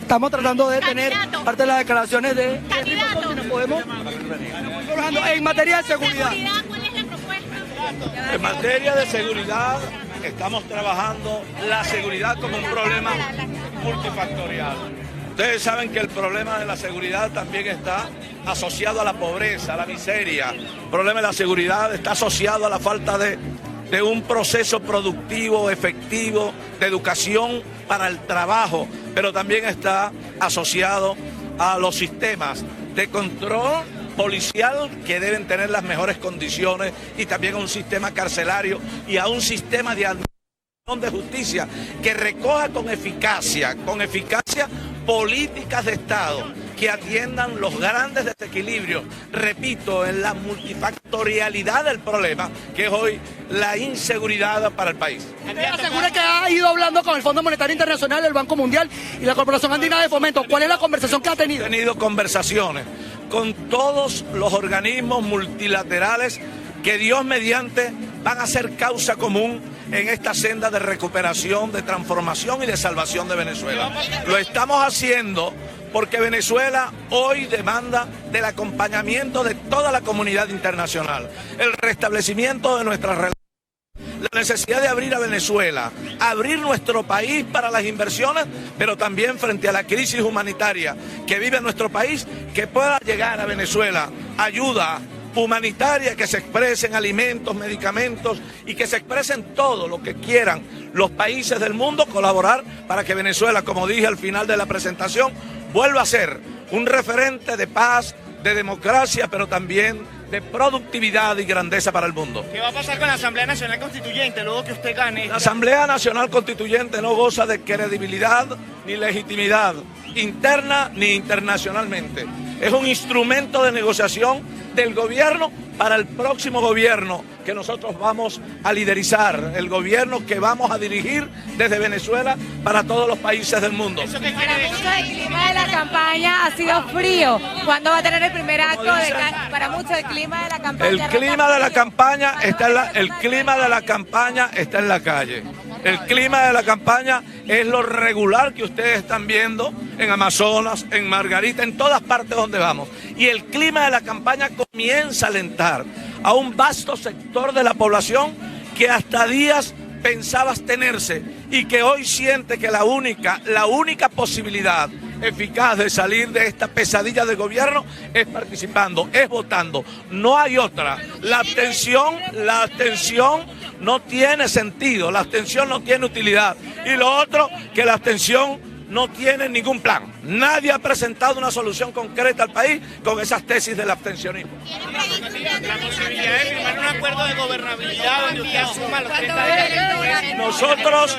Speaker 1: estamos tratando de tener parte de las declaraciones de candidatos. Si nos podemos en materia de seguridad.
Speaker 9: ¿Cuál es la propuesta?
Speaker 2: En materia de seguridad estamos trabajando la seguridad como un problema multifactorial. Ustedes saben que el problema de la seguridad también está asociado a la pobreza, a la miseria. El problema de la seguridad está asociado a la falta de un proceso productivo, efectivo, de educación para el trabajo, pero también está asociado a los sistemas de control policial que deben tener las mejores condiciones y también a un sistema carcelario y a un sistema de administración de justicia que recoja con eficacia políticas de Estado que atiendan los grandes desequilibrios, repito, en la multifactorialidad del problema, que es hoy la inseguridad para el país.
Speaker 1: Asegura que ha ido hablando con el Fondo Monetario Internacional, el Banco Mundial y la Corporación Andina de Fomento. ¿Cuál es la conversación que ha tenido?
Speaker 2: He tenido conversaciones con todos los organismos multilaterales que Dios mediante van a ser causa común en esta senda de recuperación, de transformación y de salvación de Venezuela. Lo estamos haciendo porque Venezuela hoy demanda del acompañamiento de toda la comunidad internacional, el restablecimiento de nuestras relaciones, la necesidad de abrir a Venezuela, abrir nuestro país para las inversiones, pero también frente a la crisis humanitaria que vive nuestro país, que pueda llegar a Venezuela ayuda humanitaria, que se expresen alimentos, medicamentos y que se expresen todo lo que quieran los países del mundo, colaborar para que Venezuela, como dije al final de la presentación, vuelva a ser un referente de paz, de democracia, pero también de productividad y grandeza para el mundo.
Speaker 10: ¿Qué va a pasar con la Asamblea Nacional Constituyente luego que usted gane?
Speaker 2: La Asamblea Nacional Constituyente no goza de credibilidad ni legitimidad interna ni internacionalmente. Es un instrumento de negociación del gobierno para el próximo gobierno que nosotros vamos a liderizar, el gobierno que vamos a dirigir desde Venezuela para todos los países del mundo.
Speaker 9: Para muchos el clima de la campaña ha sido frío. ¿Cuándo va a tener el primer acto? Para muchos el clima de la campaña.
Speaker 2: El clima de la campaña está en la calle. El clima de la campaña es lo regular que ustedes están viendo en Amazonas, en Margarita, en todas partes donde vamos. Y el clima de la campaña comienza a alentar a un vasto sector de la población que hasta días pensaba abstenerse y que hoy siente que la única posibilidad eficaz de salir de esta pesadilla de gobierno es participando, es votando. No hay otra. La abstención no tiene sentido, la abstención no tiene utilidad. Y lo otro, que la abstención no tiene ningún plan. Nadie ha presentado una solución concreta al país con esas tesis del abstencionismo.
Speaker 10: La posibilidad de firmar un acuerdo de gobernabilidad donde usted asuma los 30 días.
Speaker 2: Nosotros,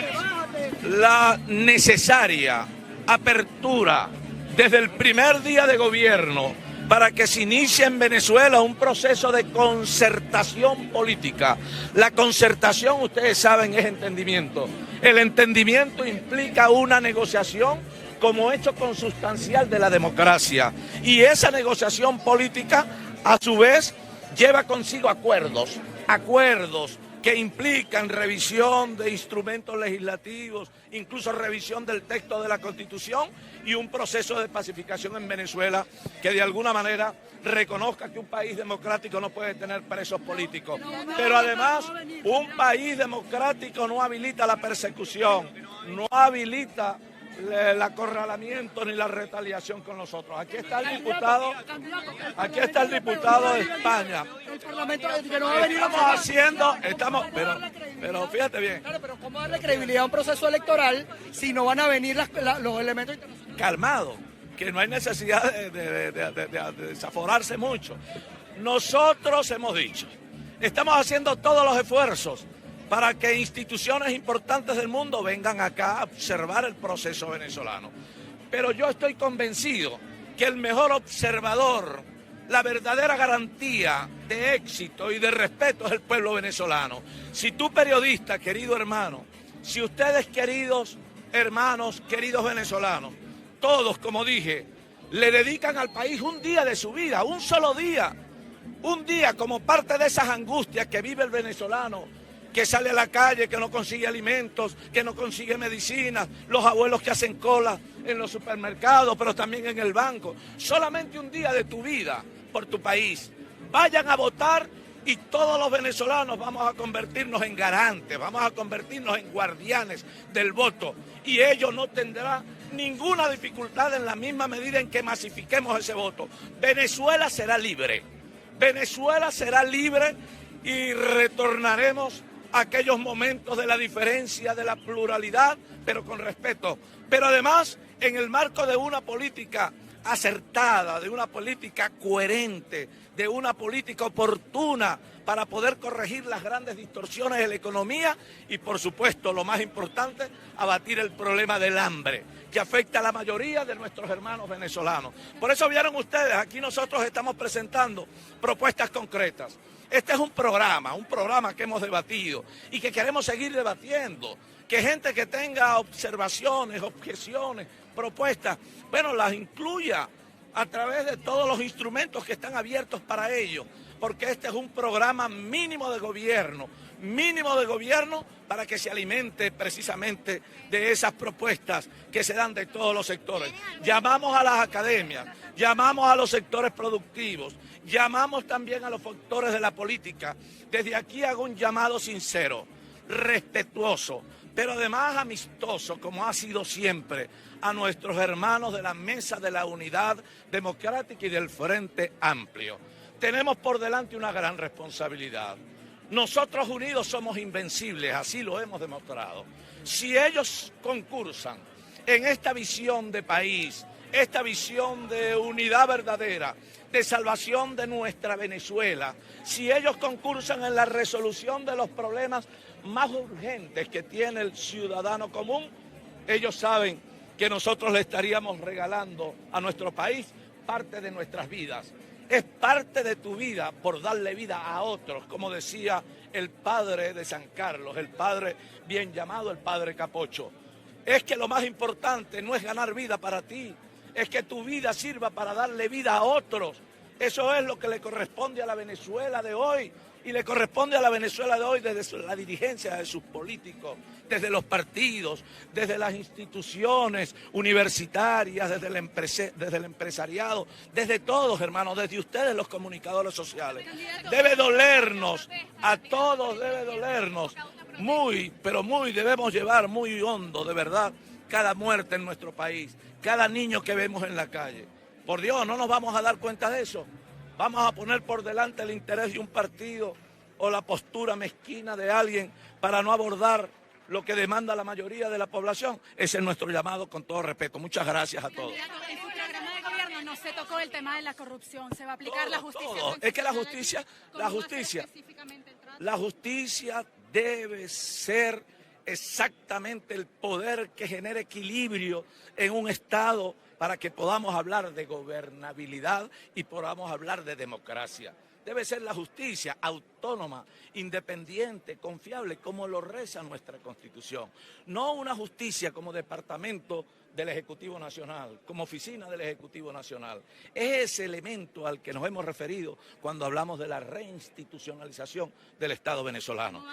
Speaker 2: la necesaria apertura desde el primer día de gobierno para que se inicie en Venezuela un proceso de concertación política. La concertación, ustedes saben, es entendimiento. El entendimiento implica una negociación como hecho consustancial de la democracia. Y esa negociación política, a su vez, lleva consigo acuerdos que implican revisión de instrumentos legislativos, incluso revisión del texto de la Constitución y un proceso de pacificación en Venezuela que de alguna manera reconozca que un país democrático no puede tener presos políticos. Pero además, un país democrático no habilita la persecución, no habilita el acorralamiento ni la retaliación con nosotros. Aquí está el diputado de España. Pero fíjate bien.
Speaker 1: Claro, pero ¿cómo darle credibilidad a un proceso electoral si no van a venir los elementos internacionales?
Speaker 2: Calmado, que no hay necesidad de desaforarse mucho. Nosotros hemos dicho, estamos haciendo todos los esfuerzos para que instituciones importantes del mundo vengan acá a observar el proceso venezolano. Pero yo estoy convencido que el mejor observador, la verdadera garantía de éxito y de respeto es el pueblo venezolano. Si tú, periodista, querido hermano, si ustedes, queridos hermanos, queridos venezolanos, todos, como dije, le dedican al país un día de su vida, un solo día, un día como parte de esas angustias que vive el venezolano, que sale a la calle, que no consigue alimentos, que no consigue medicinas, los abuelos que hacen cola en los supermercados, pero también en el banco. Solamente un día de tu vida por tu país. Vayan a votar y todos los venezolanos vamos a convertirnos en garantes, vamos a convertirnos en guardianes del voto. Y ello no tendrá ninguna dificultad en la misma medida en que masifiquemos ese voto. Venezuela será libre. Venezuela será libre y retornaremos aquellos momentos de la diferencia, de la pluralidad, pero con respeto. Pero además, en el marco de una política acertada, de una política coherente, de una política oportuna para poder corregir las grandes distorsiones de la economía y, por supuesto, lo más importante, abatir el problema del hambre, que afecta a la mayoría de nuestros hermanos venezolanos. Por eso vieron ustedes, aquí nosotros estamos presentando propuestas concretas. Este es un programa que hemos debatido y que queremos seguir debatiendo. Que gente que tenga observaciones, objeciones, propuestas, bueno, las incluya a través de todos los instrumentos que están abiertos para ello, porque este es un programa mínimo de gobierno para que se alimente precisamente de esas propuestas que se dan de todos los sectores. Llamamos a las academias, llamamos a los sectores productivos, llamamos también a los factores de la política. Desde aquí hago un llamado sincero, respetuoso, pero además amistoso, como ha sido siempre, a nuestros hermanos de la Mesa de la Unidad Democrática y del Frente Amplio. Tenemos por delante una gran responsabilidad. Nosotros unidos somos invencibles, así lo hemos demostrado. Si ellos concursan en esta visión de país, esta visión de unidad verdadera, de salvación de nuestra Venezuela, si ellos concursan en la resolución de los problemas más urgentes que tiene el ciudadano común, ellos saben que nosotros le estaríamos regalando a nuestro país parte de nuestras vidas. Es parte de tu vida por darle vida a otros, como decía el padre de San Carlos, el padre bien llamado, el padre Capocho. Es que lo más importante no es ganar vida para ti, es que tu vida sirva para darle vida a otros. Eso es lo que le corresponde a la Venezuela de hoy. Y le corresponde a la Venezuela de hoy desde la dirigencia de sus políticos, desde los partidos, desde las instituciones universitarias, desde el empresariado, desde todos, hermanos, desde ustedes los comunicadores sociales. Debe dolernos, a todos debe dolernos, muy, pero muy, debemos llevar muy hondo, de verdad, cada muerte en nuestro país, cada niño que vemos en la calle. Por Dios, no nos vamos a dar cuenta de eso. Vamos a poner por delante el interés de un partido o la postura mezquina de alguien para no abordar lo que demanda la mayoría de la población. Ese es nuestro llamado, con todo respeto. Muchas gracias a todos.
Speaker 9: En su programa de gobierno no se tocó el tema de la corrupción, se va a aplicar la justicia.
Speaker 2: Todo. Es que la justicia debe ser exactamente el poder que genere equilibrio en un Estado para que podamos hablar de gobernabilidad y podamos hablar de democracia. Debe ser la justicia autónoma, independiente, confiable, como lo reza nuestra Constitución. No una justicia como departamento del Ejecutivo Nacional, como oficina del Ejecutivo Nacional. Es ese elemento al que nos hemos referido cuando hablamos de la reinstitucionalización del Estado venezolano.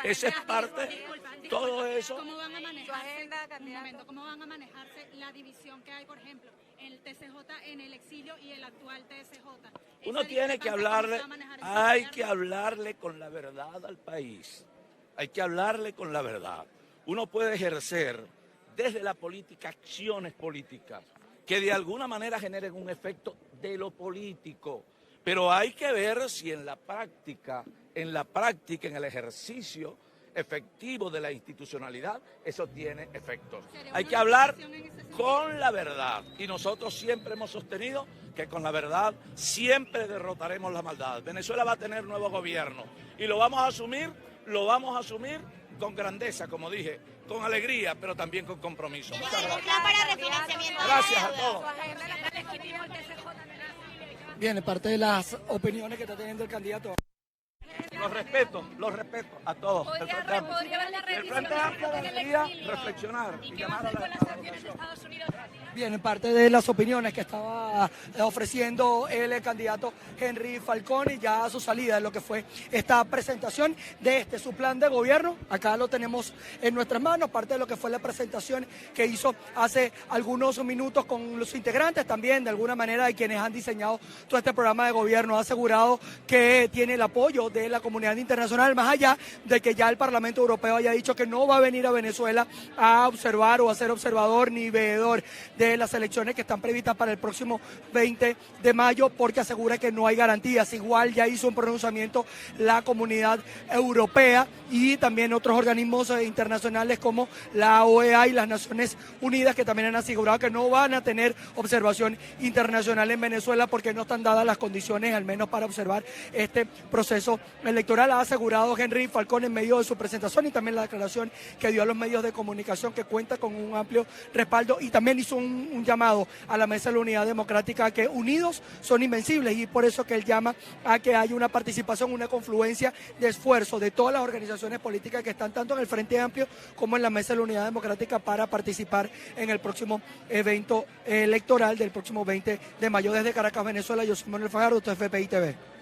Speaker 2: Esa es parte, todo eso.
Speaker 9: ¿Cómo van a manejarse la división que hay, por ejemplo, en el TCJ, en el exilio y el actual TSJ?
Speaker 2: Uno tiene que hablarle, hay que hablarle con la verdad al país. Hay que hablarle con la verdad. Uno puede ejercer desde la política acciones políticas que de alguna manera generen un efecto de lo político, pero hay que ver si en la práctica, en el ejercicio efectivo de la institucionalidad, eso tiene efectos. Hay que hablar con la verdad y nosotros siempre hemos sostenido que con la verdad siempre derrotaremos la maldad. Venezuela va a tener nuevo gobierno y lo vamos a asumir con grandeza, como dije, con alegría, pero también con compromiso. Muchas gracias. Gracias a todos.
Speaker 1: Bien, parte de las opiniones que está teniendo el candidato.
Speaker 2: Los respeto a todos. El Frente Amplio debería reflexionar y llamar a la
Speaker 1: Bien, en parte de las opiniones que estaba ofreciendo el candidato Henry Falcón y ya a su salida de lo que fue esta presentación de su plan de gobierno. Acá lo tenemos en nuestras manos, parte de lo que fue la presentación que hizo hace algunos minutos con los integrantes, también de alguna manera de quienes han diseñado todo este programa de gobierno. Ha asegurado que tiene el apoyo de la comunidad internacional, más allá de que ya el Parlamento Europeo haya dicho que no va a venir a Venezuela a observar o a ser observador ni veedor de las elecciones que están previstas para el próximo 20 de mayo, porque asegura que no hay garantías. Igual ya hizo un pronunciamiento la comunidad europea y también otros organismos internacionales como la OEA y las Naciones Unidas, que también han asegurado que no van a tener observación internacional en Venezuela porque no están dadas las condiciones, al menos para observar este proceso electoral. Ha asegurado Henry Falcón en medio de su presentación y también la declaración que dio a los medios de comunicación, que cuenta con un amplio respaldo, y también hizo un llamado a la Mesa de la Unidad Democrática a que unidos son invencibles, y por eso que él llama a que haya una participación, una confluencia de esfuerzo de todas las organizaciones políticas que están tanto en el Frente Amplio como en la Mesa de la Unidad Democrática para participar en el próximo evento electoral del próximo 20 de mayo. Desde Caracas, Venezuela, yo soy Manuel Fajardo, TFPI TV.